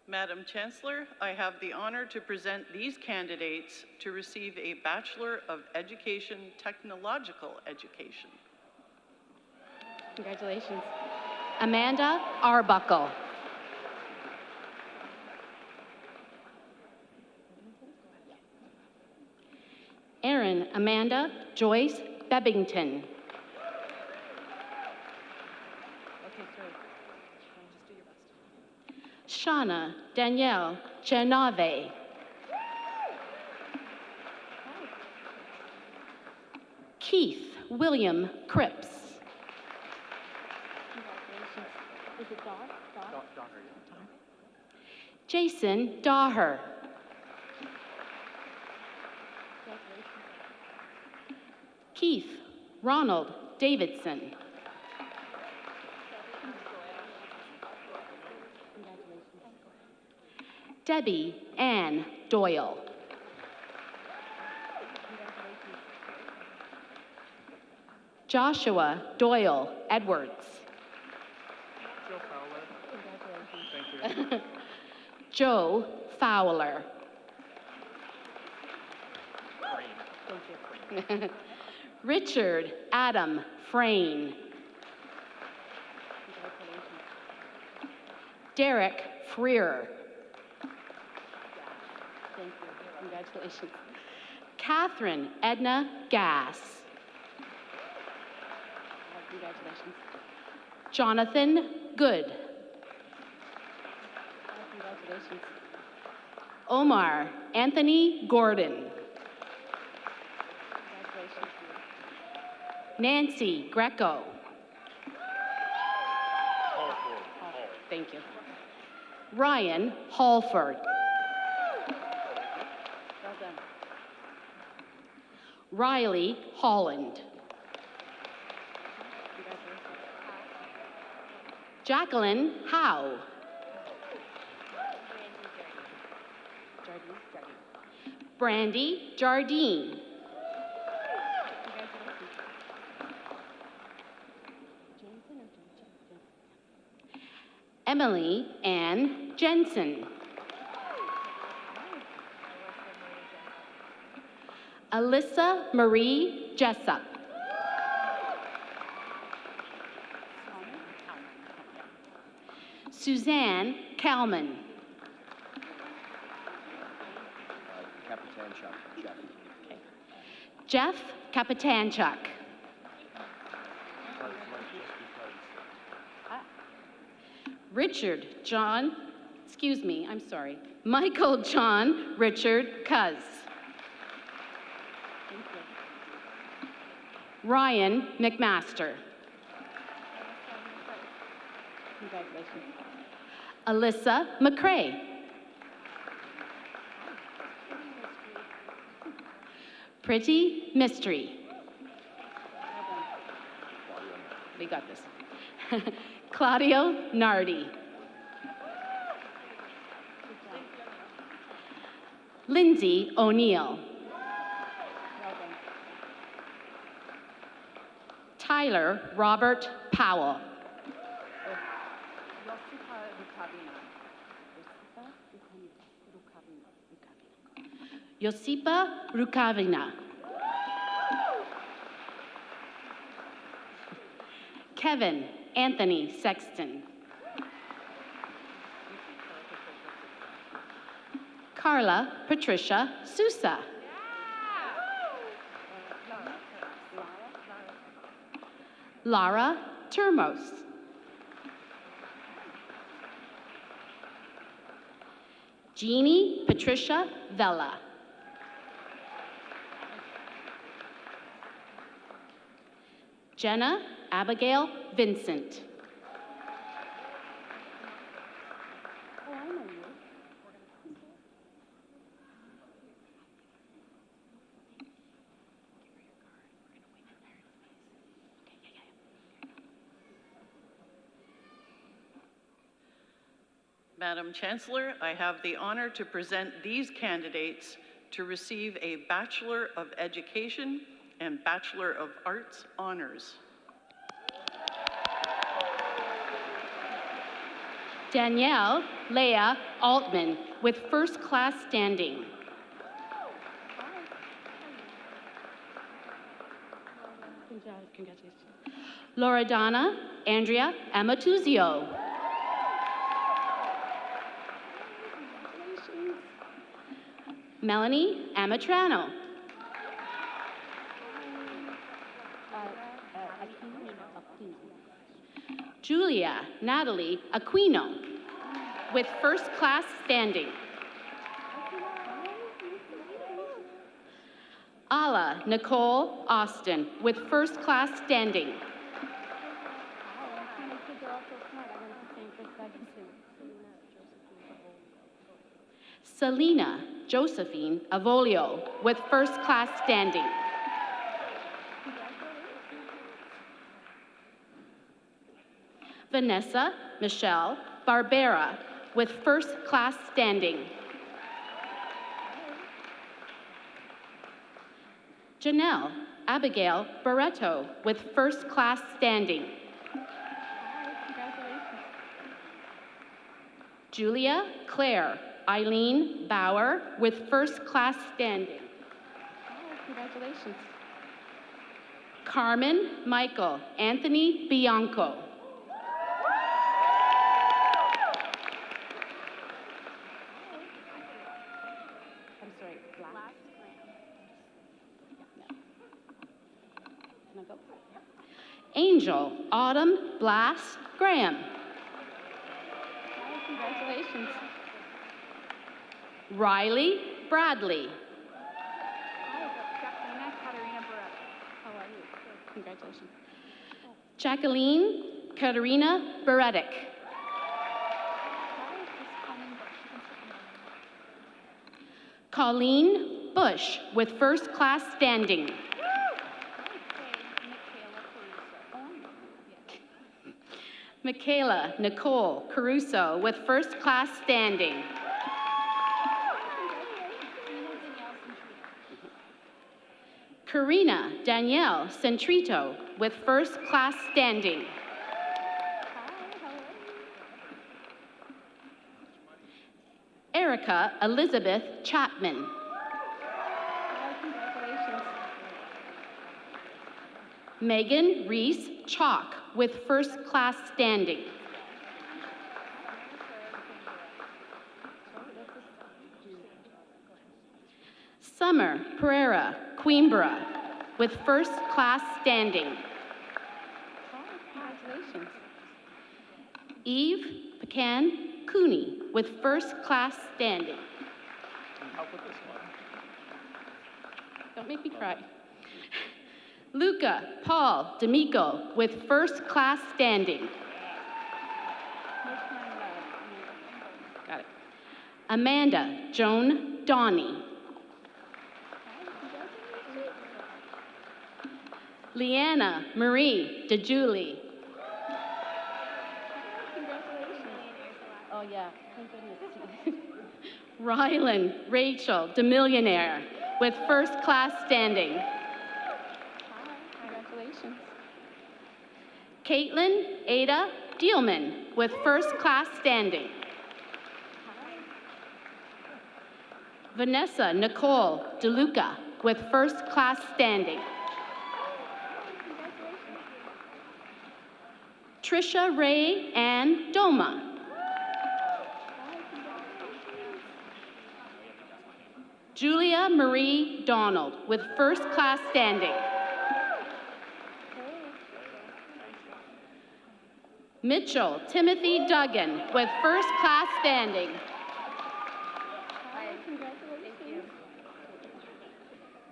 Madam Chancellor, I have the honor to present these candidates to receive a Bachelor of Education, Technological Education. Congratulations. Amanda Arbuckle. Erin Amanda Joyce Bebbington. Okay, sorry. Just do your best. Shauna Danielle Chernovay. Keith William Cripps. Is it Dar? Jason Daher. Keith Ronald Davidson. Debbie Ann Doyle. Joshua Doyle Edwards. Joe Fowler. Thank you. Joe Fowler. Richard Adam Frayne. Derek Freer. Thank you. Congratulations. Catherine Edna Gass. Congratulations. Jonathan Good. Congratulations. Omar Anthony Gordon. Congratulations. Nancy Greco. Thank you. Ryan Halford. Well done. Riley Holland. Jacqueline Howe. Brandy Jardine. Emily Ann Jensen. Alyssa Marie Jessup. Suzanne Kalman. Kapitanchuk, Jeff. Okay. Jeff Kapitanchuk. Richard John, Michael John Richard Cuz. Ryan McMaster. Congratulations. Alyssa McCrae. Pretty Mystery. We got this. Claudio Nardi. Lindsay O'Neill. Tyler Robert Powell. Josipa Rukavina. Kevin Anthony Sexton. Carla Patricia Sousa. Lara Termos. Jeannie Patricia Vella. Jenna Abigail Vincent. Madam Chancellor, I have the honor to present these candidates to receive a Bachelor of Education and Bachelor of Arts honors. Danielle Leah Altman with first class standing. Congratulations. Loredana Andrea Amatuzio. Melanie Amatrano. Julia Natalie Aquino with first class standing. Ala Nicole Austin with first class standing. Selena Josephine Avolio with first class standing. Vanessa Michelle Barbera with first class standing. Janelle Abigail Barreto with first class standing. Julia Claire Eileen Bauer with first class standing. Congratulations. Carmen Michael Anthony Bianco. I'm sorry, Black. Can I go? Angel Autumn Blass Graham. Congratulations. Riley Bradley. Congratulations. Jacqueline Katerina Beretic. Colleen Bush with first class standing. Michaela Nicole Caruso with first class standing. Karina Danielle Centrito with first class standing. Erica Elizabeth Chapman. Megan Reese Chalk with first class standing. Summer Pereira Queenborough with first class standing. Congratulations. Eve Pecan Cooney with first class standing. Help with this one. Don't make me cry. Luca Paul D'Amico with first class standing. Got it. Amanda Joan Donnie. Leanna Marie DeJulie. Oh yeah, thank goodness. Rylan Rachel DeMillionaire with first class standing. Congratulations. Caitlin Ada Dielman with first class standing. Vanessa Nicole DeLuca with first class standing. Trisha Ray Ann Doma. Julia Marie Donald with first class standing. Mitchell Timothy Duggan with first class standing.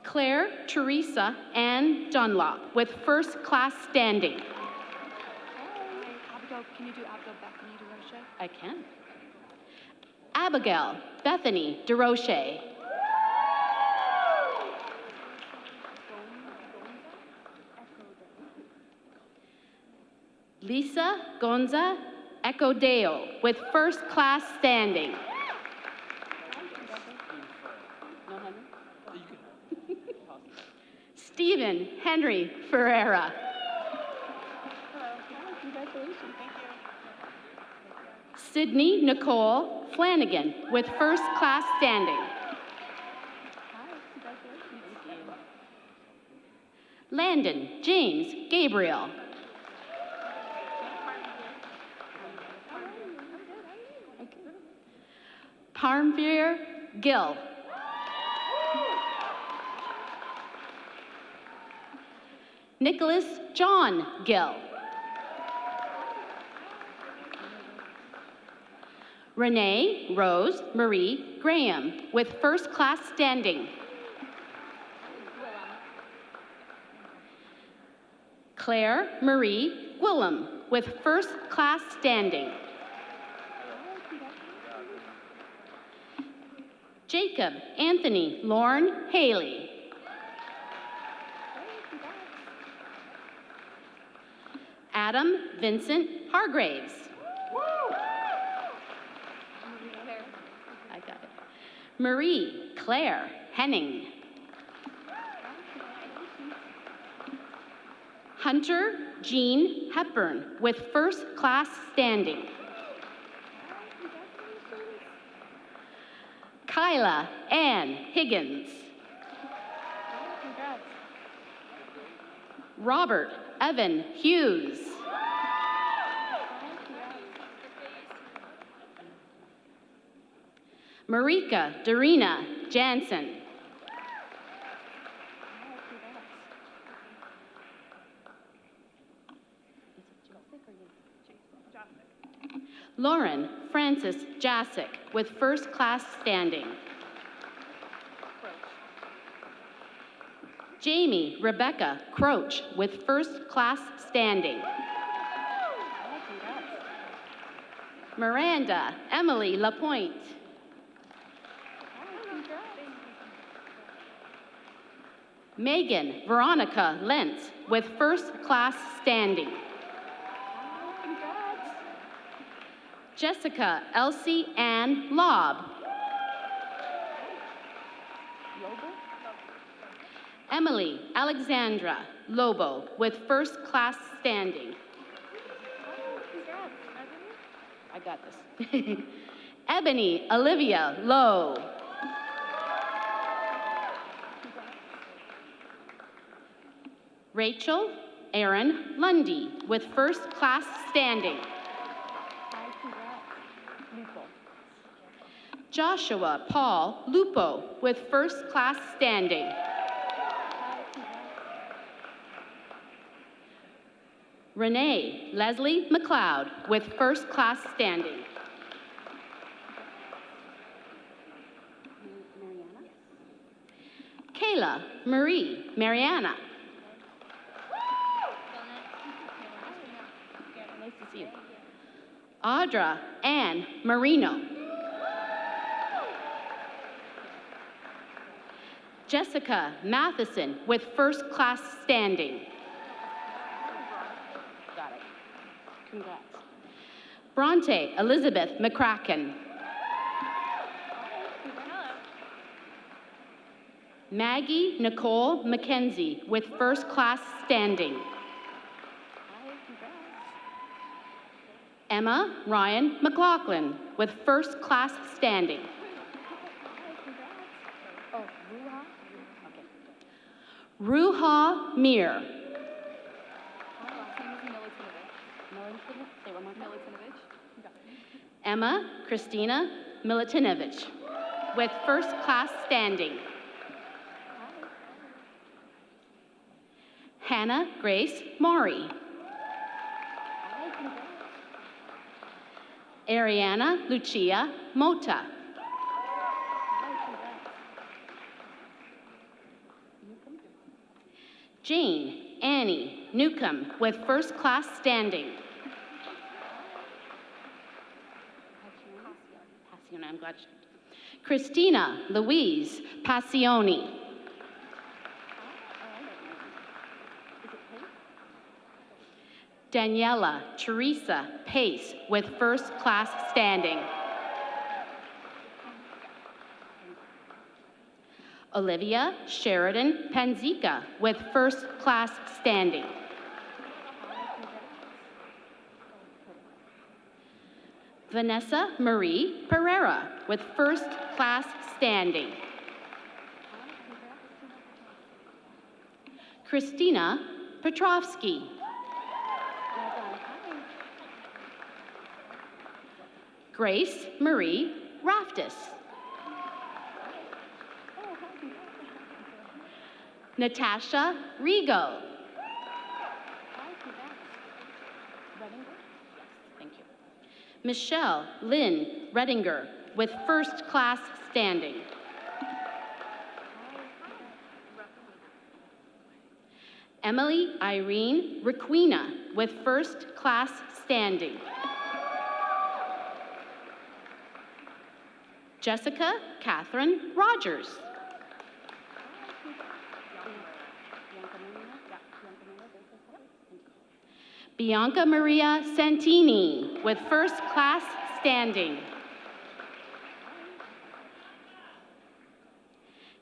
Claire Teresa Ann Dunlop with first class standing. Can you do Abigail Bethany DeRoche? I can. Abigail Bethany DeRoche. Lisa Gonza Ecodeo with first class standing. Stephen Henry Ferreira. Sydney Nicole Flanagan with first class standing. Landon James Gabriel. Parmveer Gill. Nicholas John Gill. Renee Rose Marie Graham with first class standing. Claire Marie Gwillem with first class standing. Jacob Anthony Lauren Haley. Adam Vincent Hargraves. I got it. Marie Claire Henning. Hunter Jean Hepburn with first class standing. Kyla Ann Higgins. Robert Evan Hughes. Marika Darina Jansen. Lauren Francis Jasic with first class standing. Jamie Rebecca Croach with first class standing. Miranda Emily Lapointe. Megan Veronica Lentz with first class standing. Jessica Elsie Ann Lobb. Emily Alexandra Lobo with first class standing. I got this. Ebony Olivia Lowe. Rachel Aaron Lundy with first class standing. Joshua Paul Lupo with first class standing. Renee Leslie McLeod with first class standing. Kayla Marie Mariana. Nice to see you. Audra Ann Marino. Jessica Matheson with first class standing. Got it. Congrats. Bronte Elizabeth McCracken. Maggie Nicole McKenzie with first class standing. Emma Ryan McLaughlin with first class standing. Ruha Mir. Emma Christina Milutinovich with first class standing. Hannah Grace Maury. Ariana Lucia Mota. Jane Annie Newcomb with first class standing. Passione, I'm glad. Christina Louise Passioni. Daniela Teresa Pace with first class standing. Olivia Sheridan Panzica with first class standing. Vanessa Marie Pereira with first class standing. Christina Petrovsky. Grace Marie Raftis. Natasha Rigo. Thank you. Michelle Lynn Redinger with first class standing. Emily Irene Requena with first class standing. Jessica Catherine Rogers. Bianca Maria Santini with first class standing.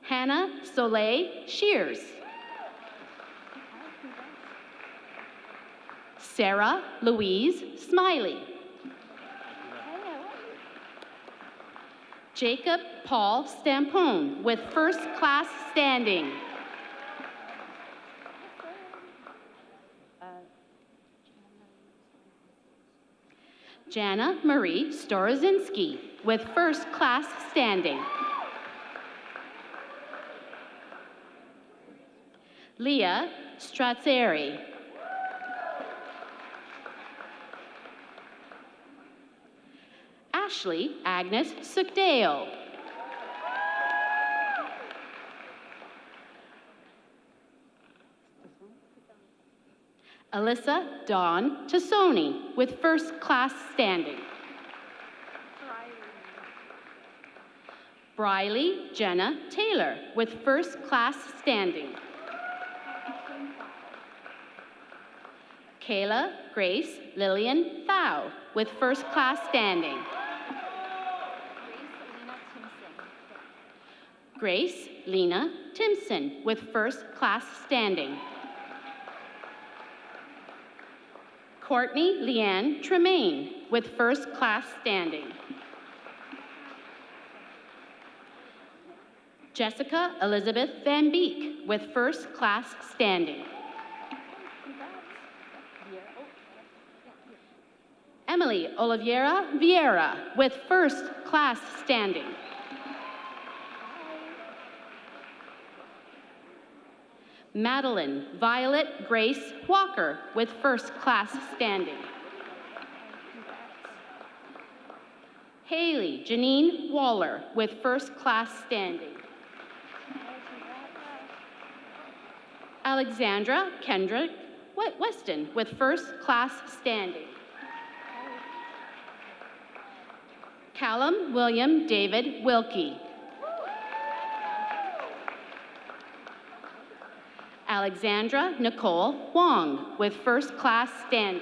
Hannah Soleil Shears. Sarah Louise Smiley. Jacob Paul Stampone with first class standing. Jana Marie Storozinski with first class standing. Leah Strazzeri. Ashley Agnes Sukdeo. Alyssa Dawn Tassoni with first class standing. Briley Jenna Taylor with first class standing. Kayla Grace Lillian Thau with first class standing. Grace Lena Timpson with first class standing. Courtney Leanne Tremaine with first class standing. Jessica Elizabeth Van Beek with first class standing. Emily Oliveira Vieira with first class standing. Madeline Violet Grace Walker with first class standing. Haley Janine Waller with first class standing. Alexandra Kendrick Weston with first class standing. Callum William David Wilkie. Alexandra Nicole Wong with first class standing.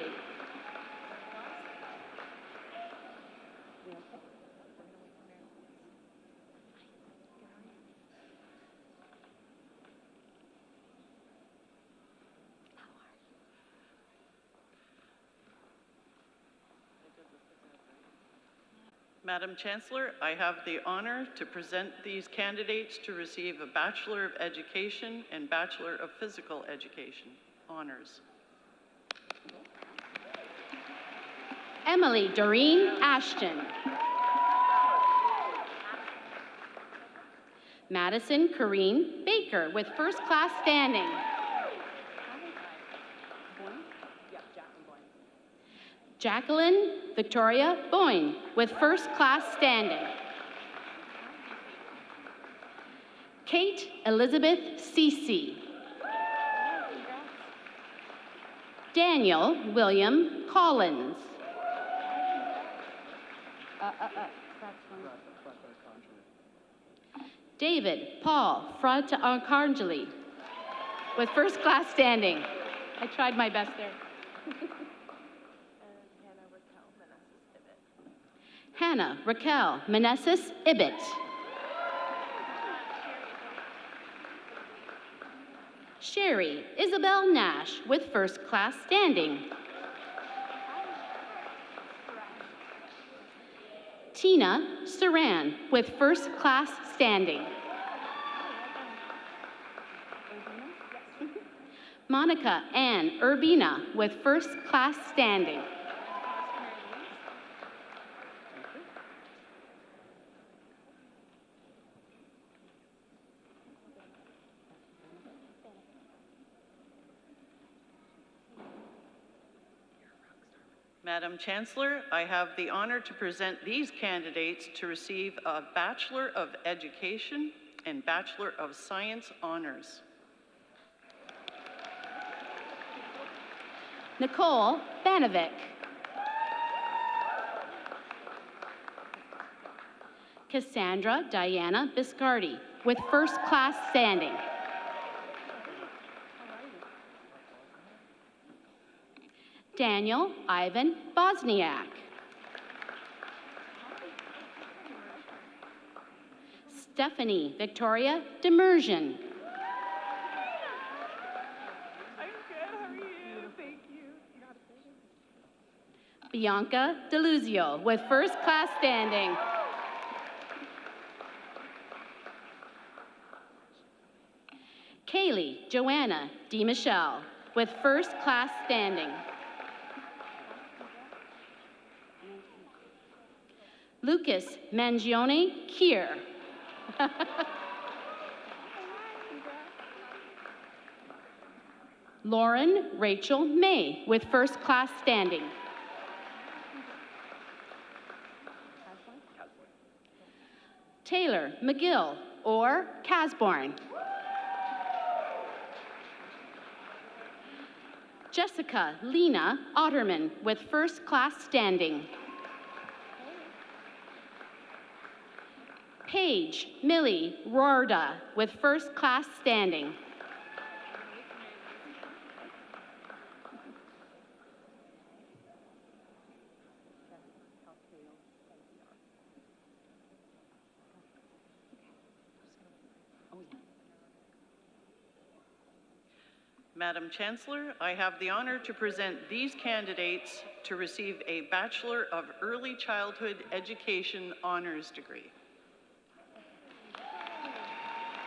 Madam Chancellor, I have the honor to present these candidates to receive a Bachelor of Education and Bachelor of Physical Education honors. Emily Doreen Ashton. Madison Corrine Baker with first class standing. Jacqueline Victoria Boyne with first class standing. Kate Elizabeth Cece. Daniel William Collins. David Paul Arcangeli with first class standing. I tried my best there. Hannah Raquel Meneses Ibbett. Sherry Isabel Nash with first class standing. Tina Saran with first class standing. Monica Ann Urbina with first class standing. Madam Chancellor, I have the honor to present these candidates to receive a Bachelor of Education and Bachelor of Science honors. Nicole Banovic. Cassandra Diana Biscardi with first class standing. Daniel Ivan Bosniak. Stephanie Victoria Demersion. I'm good, how are you? Thank you. Bianca Deluzio with first class standing. Kaylee Joanna D. Michelle with first class standing. Lucas Mangione Kier. Lauren Rachel May with first class standing. Taylor McGill or Casborn. Jessica Lena Otterman with first class standing. Paige Millie Rorda with first class standing. Madam Chancellor, I have the honor to present these candidates to receive a Bachelor of Early Childhood Education honors degree.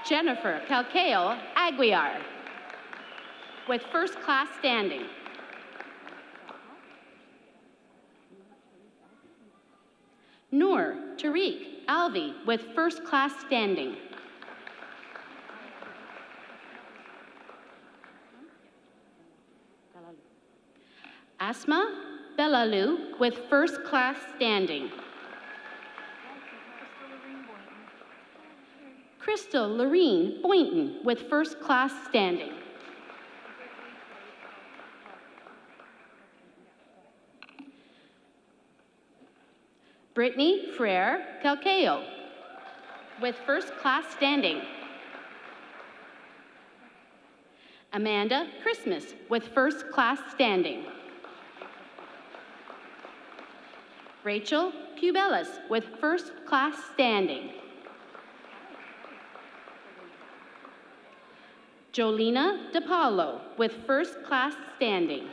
Jennifer Calcao Aguiar with first class standing. Noor Tariq Alvi with first class standing. Asma Belalu with first class standing. Crystal Lorene Boynton with first class standing. Brittany Frere Calcao with first class standing. Amanda Christmas with first class standing. Rachel Pubelis with first class standing. Jolina DePaulo with first class standing.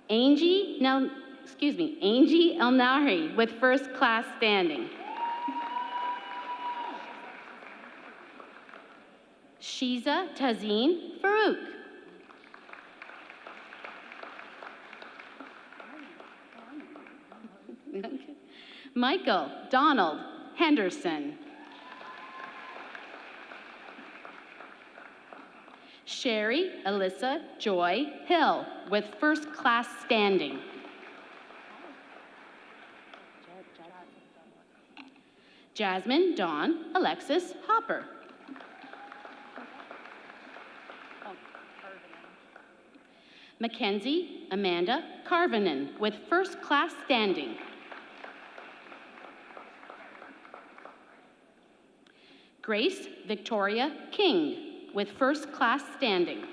Angie Elnari with first class standing. Shiza Tazeen Farouk. Michael Donald Henderson. Sherry Alyssa Joy Hill with first class standing. Jasmine Dawn Alexis Hopper. Mackenzie Amanda Carvinen with first class standing. Grace Victoria King with first class standing.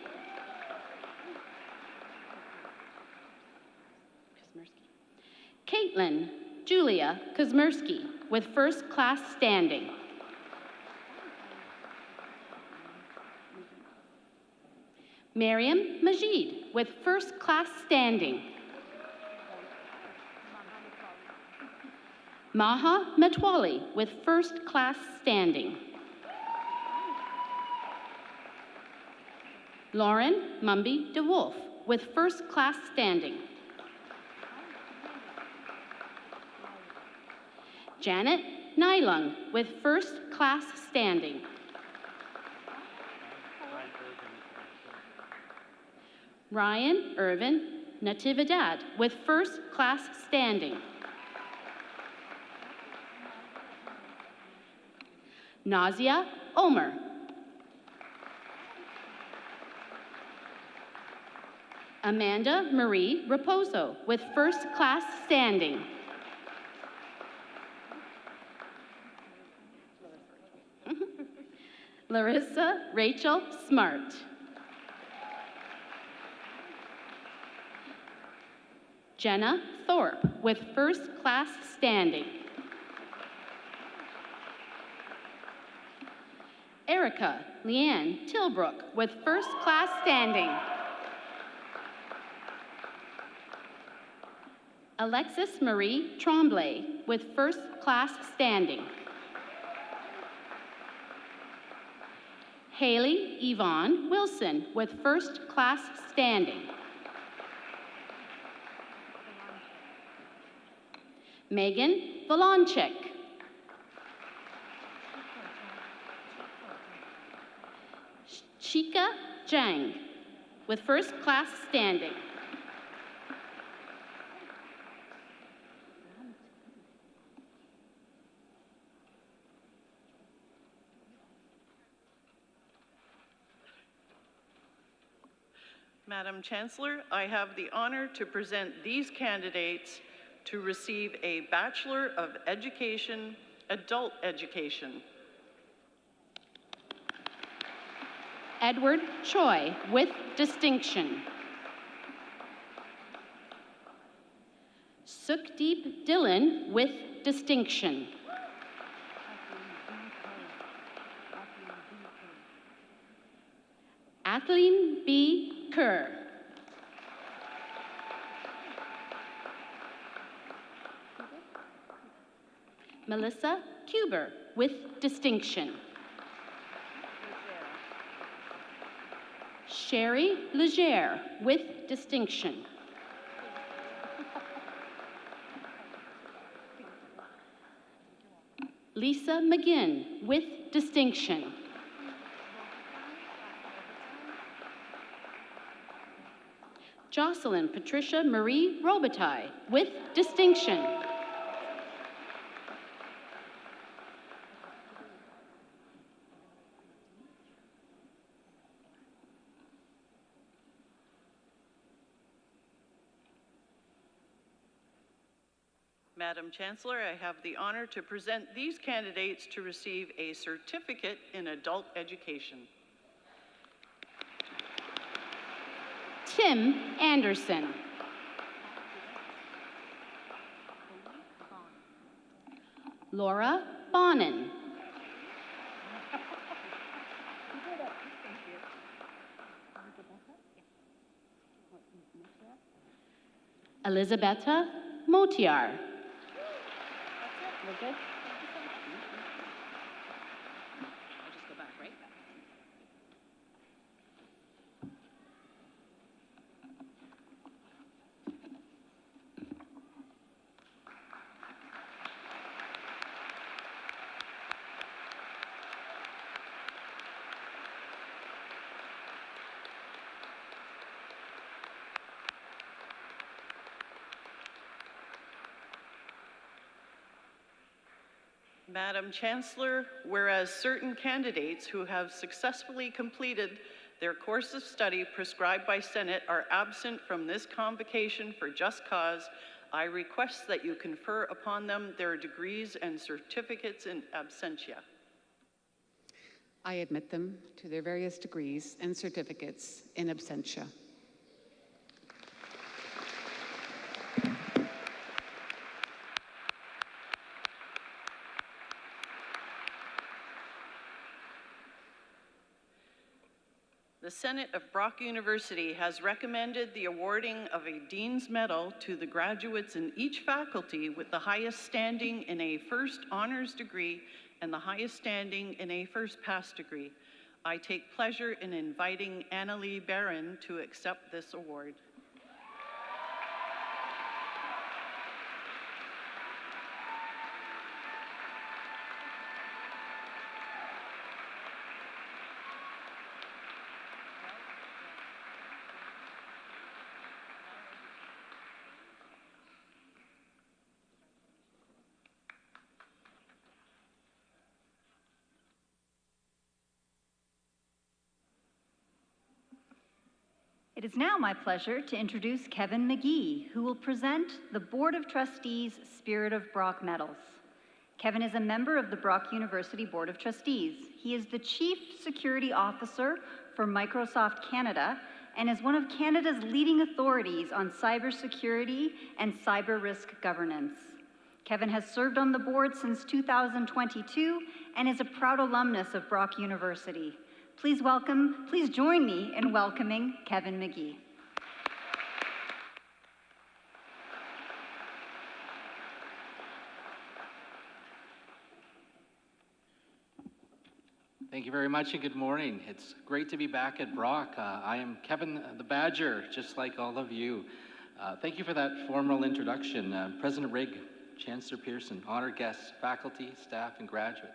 Caitlin Julia Kosmersky with first class standing. Miriam Majid with first class standing. Maha Metwali with first class standing. Lauren Mumby DeWolf with first class standing. Janet Nylung with first class standing. Ryan Irvin Natividad with first class standing. Nazia Omer. Amanda Marie Raposo with first class standing. Larissa Rachel Smart. Jenna Thorpe with first class standing. Erica Leanne Tilbrook with first class standing. Alexis Marie Tremblay with first class standing. Haley Yvonne Wilson with first class standing. Megan Volonchik. Chika Zhang with first class standing. Madam Chancellor, I have the honor to present these candidates to receive a Bachelor of Education, Adult Education. Edward Choi with distinction. Sukhdeep Dhillon with distinction. Athleen B. Kerr. Melissa Kuber with distinction. Sherry Legere with distinction. Lisa McGinn with distinction. Jocelyn Patricia Marie Robitaille with distinction. Madam Chancellor, I have the honor to present these candidates to receive a certificate in adult education. Tim Anderson. Laura Bonin. Elizabetta Motiar. We're good? I'll just go back, right? Madam Chancellor, whereas certain candidates who have successfully completed their course of study prescribed by Senate are absent from this convocation for just cause, I request that you confer upon them their degrees and certificates in absentia. I admit them to their various degrees and certificates in absentia. The Senate of Brock University has recommended the awarding of a Dean's Medal to the graduates in each faculty with the highest standing in a first honors degree and the highest standing in a first pass degree. I take pleasure in inviting Annalie Barron to accept this award. It is now my pleasure to introduce Kevin McGee, who will present the Board of Trustees Spirit of Brock Medals. Kevin is a member of the Brock University Board of Trustees. He is the Chief Security Officer for Microsoft Canada and is one of Canada's leading authorities on cybersecurity and cyber risk governance. Kevin has served on the board since 2022 and is a proud alumnus of Brock University. Please join me in welcoming Kevin McGee. you very much and good morning. It's great to be back at Brock. I am Kevin the Badger, just like all of you. Thank you for that formal introduction. President Rigg, Chancellor Pearson, honored guests, faculty, staff, and graduates.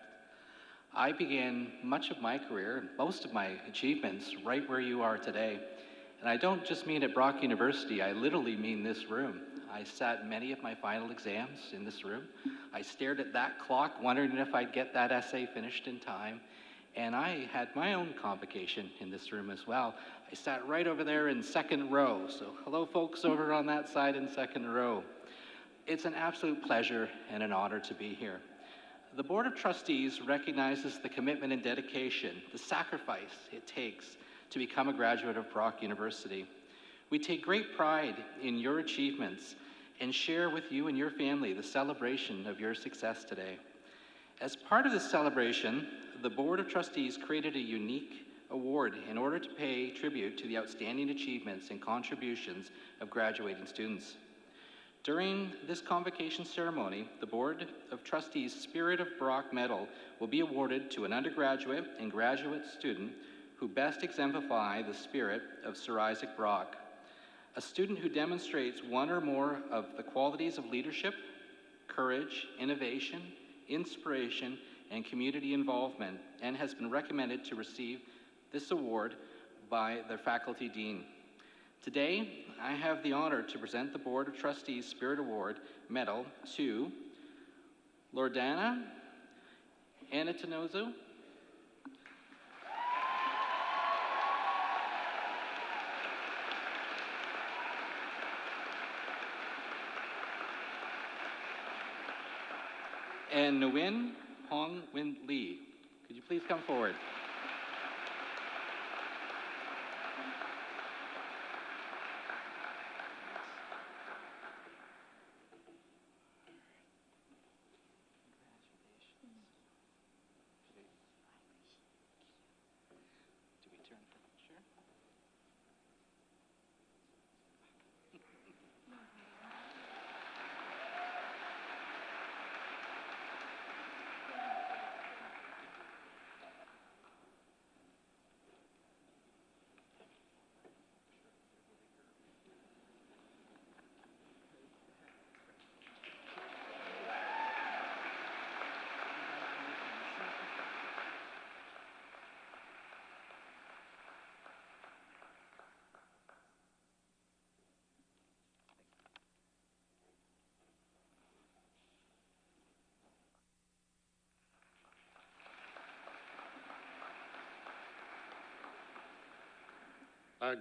I began much of my career, most of my achievements, right where you are today. And I don't just mean at Brock University, I literally mean this room. I sat many of my final exams in this room. I stared at that clock, wondering if I'd get that essay finished in time. And I had my own convocation in this room as well. I sat right over there in second row. So hello, folks over on that side in second row. It's an absolute pleasure and an honor to be here. The Board of Trustees recognizes the commitment and dedication, the sacrifice it takes to become a graduate of Brock University. We take great pride in your achievements and share with you and your family the celebration of your success today. As part of this celebration, the Board of Trustees created a unique award in order to pay tribute to the outstanding achievements and contributions of graduating students. During this convocation ceremony, the Board of Trustees' Spirit of Brock Medal will be awarded to an undergraduate and graduate student who best exemplify the spirit of Sir Isaac Brock. A student who demonstrates one or more of the qualities of leadership, courage, innovation, inspiration, and community involvement, and has been recommended to receive this award by their faculty dean. Today, I have the honor to present the Board of Trustees Spirit Award Medal to Lordana Anatanozo, and Nguyen Hong Win Lee. Could you please come forward?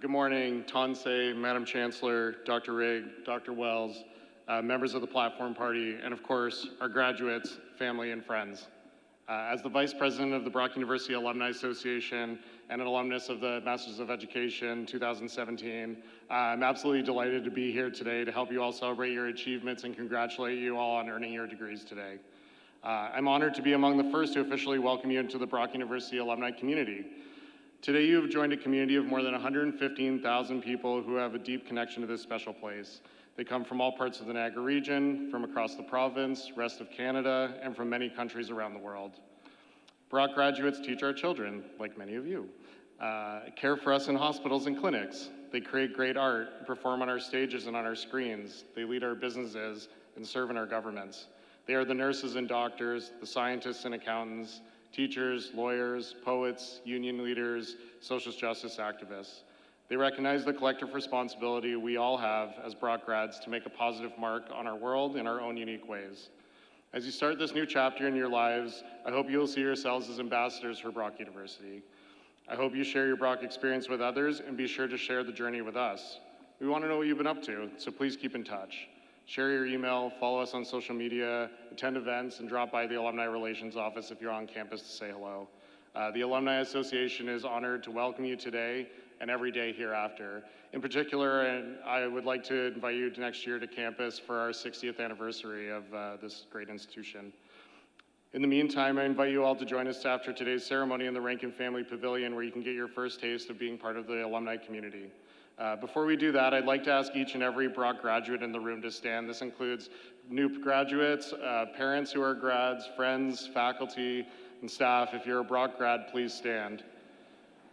Good morning, Tansei, Madam Chancellor, Dr. Rigg, Dr. Wells, members of the Platform Party, and of course, our graduates, family, and friends. As the Vice President of the Brock University Alumni Association and an alumnus of the Masters of Education 2017, I'm absolutely delighted to be here today to help you all celebrate your achievements and congratulate you all on earning your degrees today. I'm honored to be among the first to officially welcome you into the Brock University alumni community. Today, you have joined a community of more than 115,000 people who have a deep connection to this special place. They come from all parts of the Niagara region, from across the province, rest of Canada, and from many countries around the world. Brock graduates teach our children, like many of you, care for us in hospitals and clinics. They create great art, perform on our stages and on our screens. They lead our businesses and serve in our governments. They are the nurses and doctors, the scientists and accountants, teachers, lawyers, poets, union leaders, social justice activists. They recognize the collective responsibility we all have as Brock grads to make a positive mark on our world in our own unique ways. As you start this new chapter in your lives, I hope you will see yourselves as ambassadors for Brock University. I hope you share your Brock experience with others and be sure to share the journey with us. We want to know what you've been up to, so please keep in touch. Share your email, follow us on social media, attend events, and drop by the Alumni Relations Office if you're on campus to say hello. The Alumni Association is honored to welcome you today and every day hereafter. In particular, and I would like to invite you next year to campus for our 60th anniversary of this great institution. In the meantime, I invite you all to join us after today's ceremony in the Rankin Family Pavilion, where you can get your first taste of being part of the alumni community. Before we do that, I'd like to ask each and every Brock graduate in the room to stand. This includes new graduates, parents who are grads, friends, faculty, And staff, if you're a Brock grad, please stand.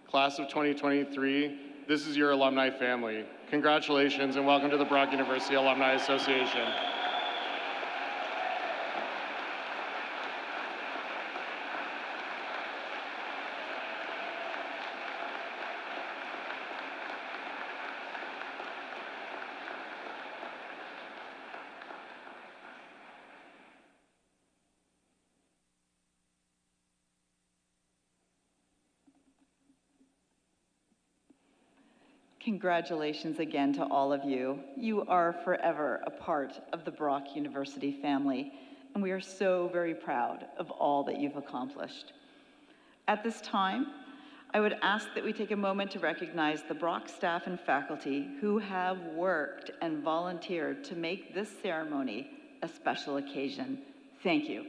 Class of 2023, this is your alumni family. Congratulations and welcome to the Brock University Alumni Association. Congratulations again to all of you. You are forever a part of the Brock University family, and we are so very proud of all that you've accomplished. At this time, I would ask that we take a moment to recognize the Brock staff and faculty who have worked and volunteered to make this ceremony a special occasion. Thank you.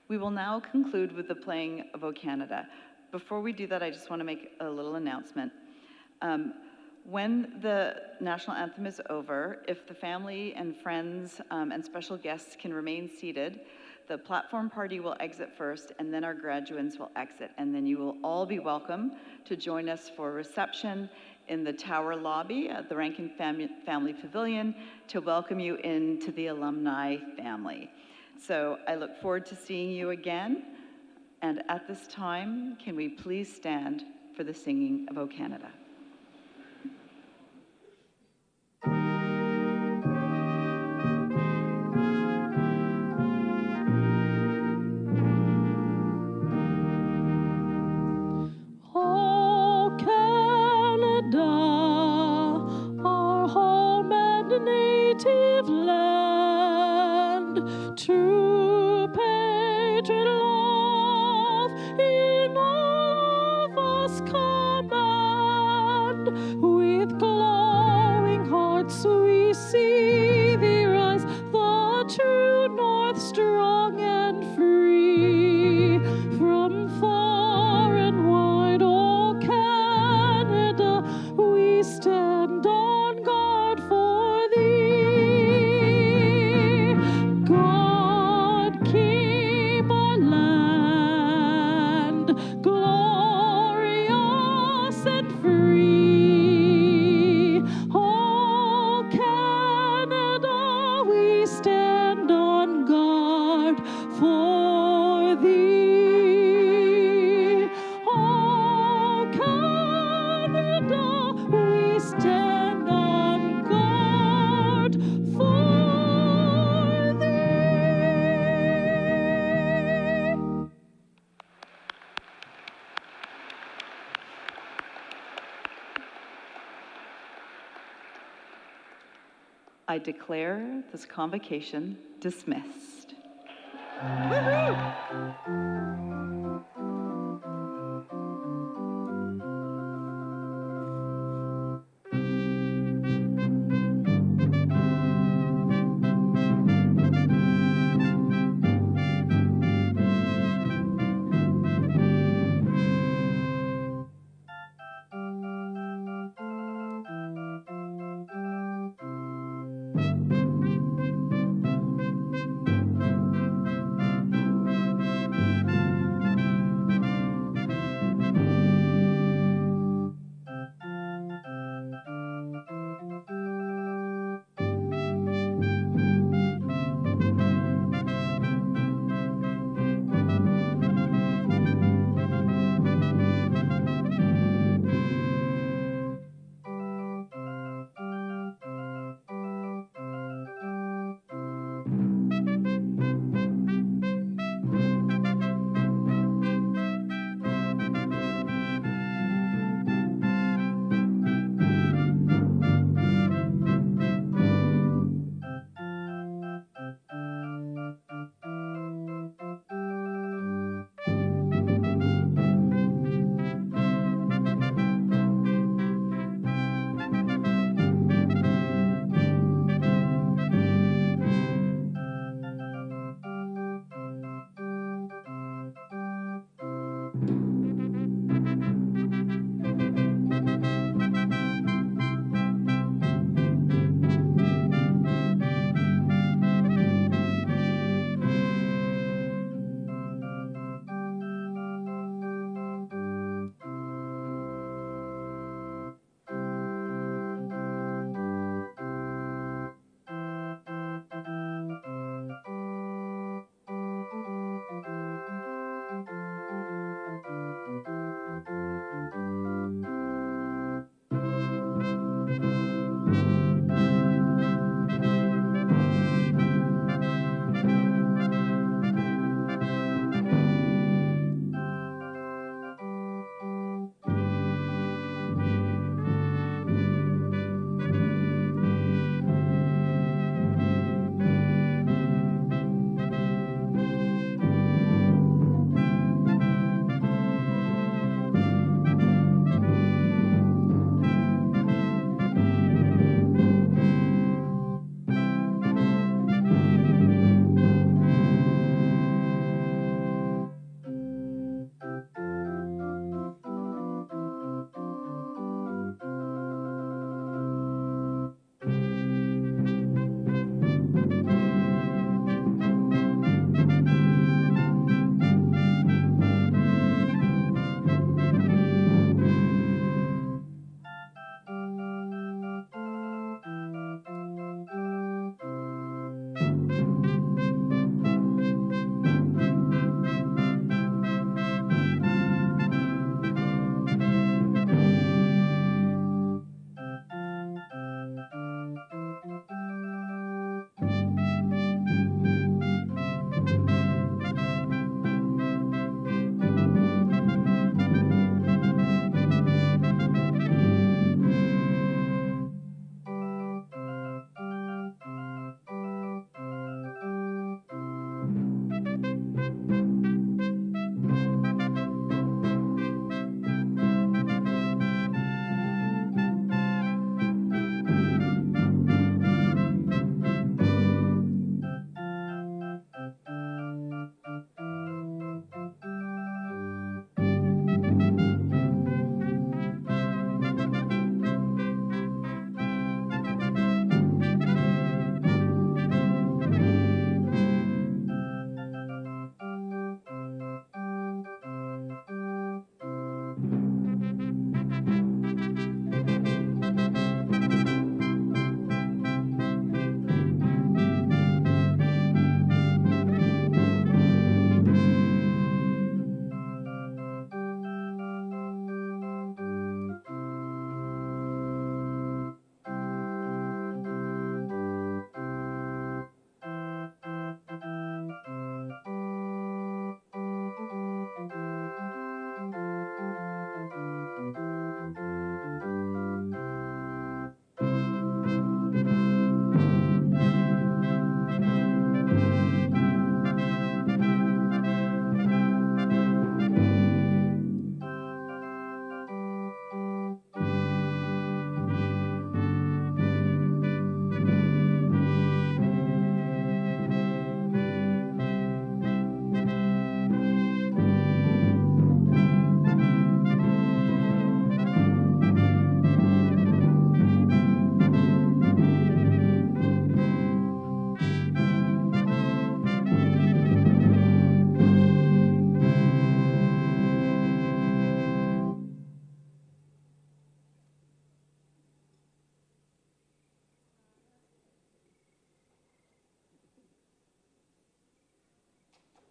We will now conclude with the playing of O Canada. Before we do that, I just want to make a little announcement. When the national anthem is over, if the family and friends and special guests can remain seated, the platform party will exit first, and then our graduates will exit. And then you will all be welcome to join us for a reception in the Tower lobby at the Rankin Family Pavilion to welcome you into the alumni family. So I look forward to seeing you again. And at this time, can we please stand for the singing of O Canada? O Canada, our home and native land, true patriot love in all of us command. With glowing hearts we see thee rise, the true north, strong and free. From far and wide, O Canada, we stand on guard for thee. God keep our land glorious and free. Oh, Canada, we stand on guard for thee. Oh, Canada, we stand on guard for thee. I declare this convocation dismissed.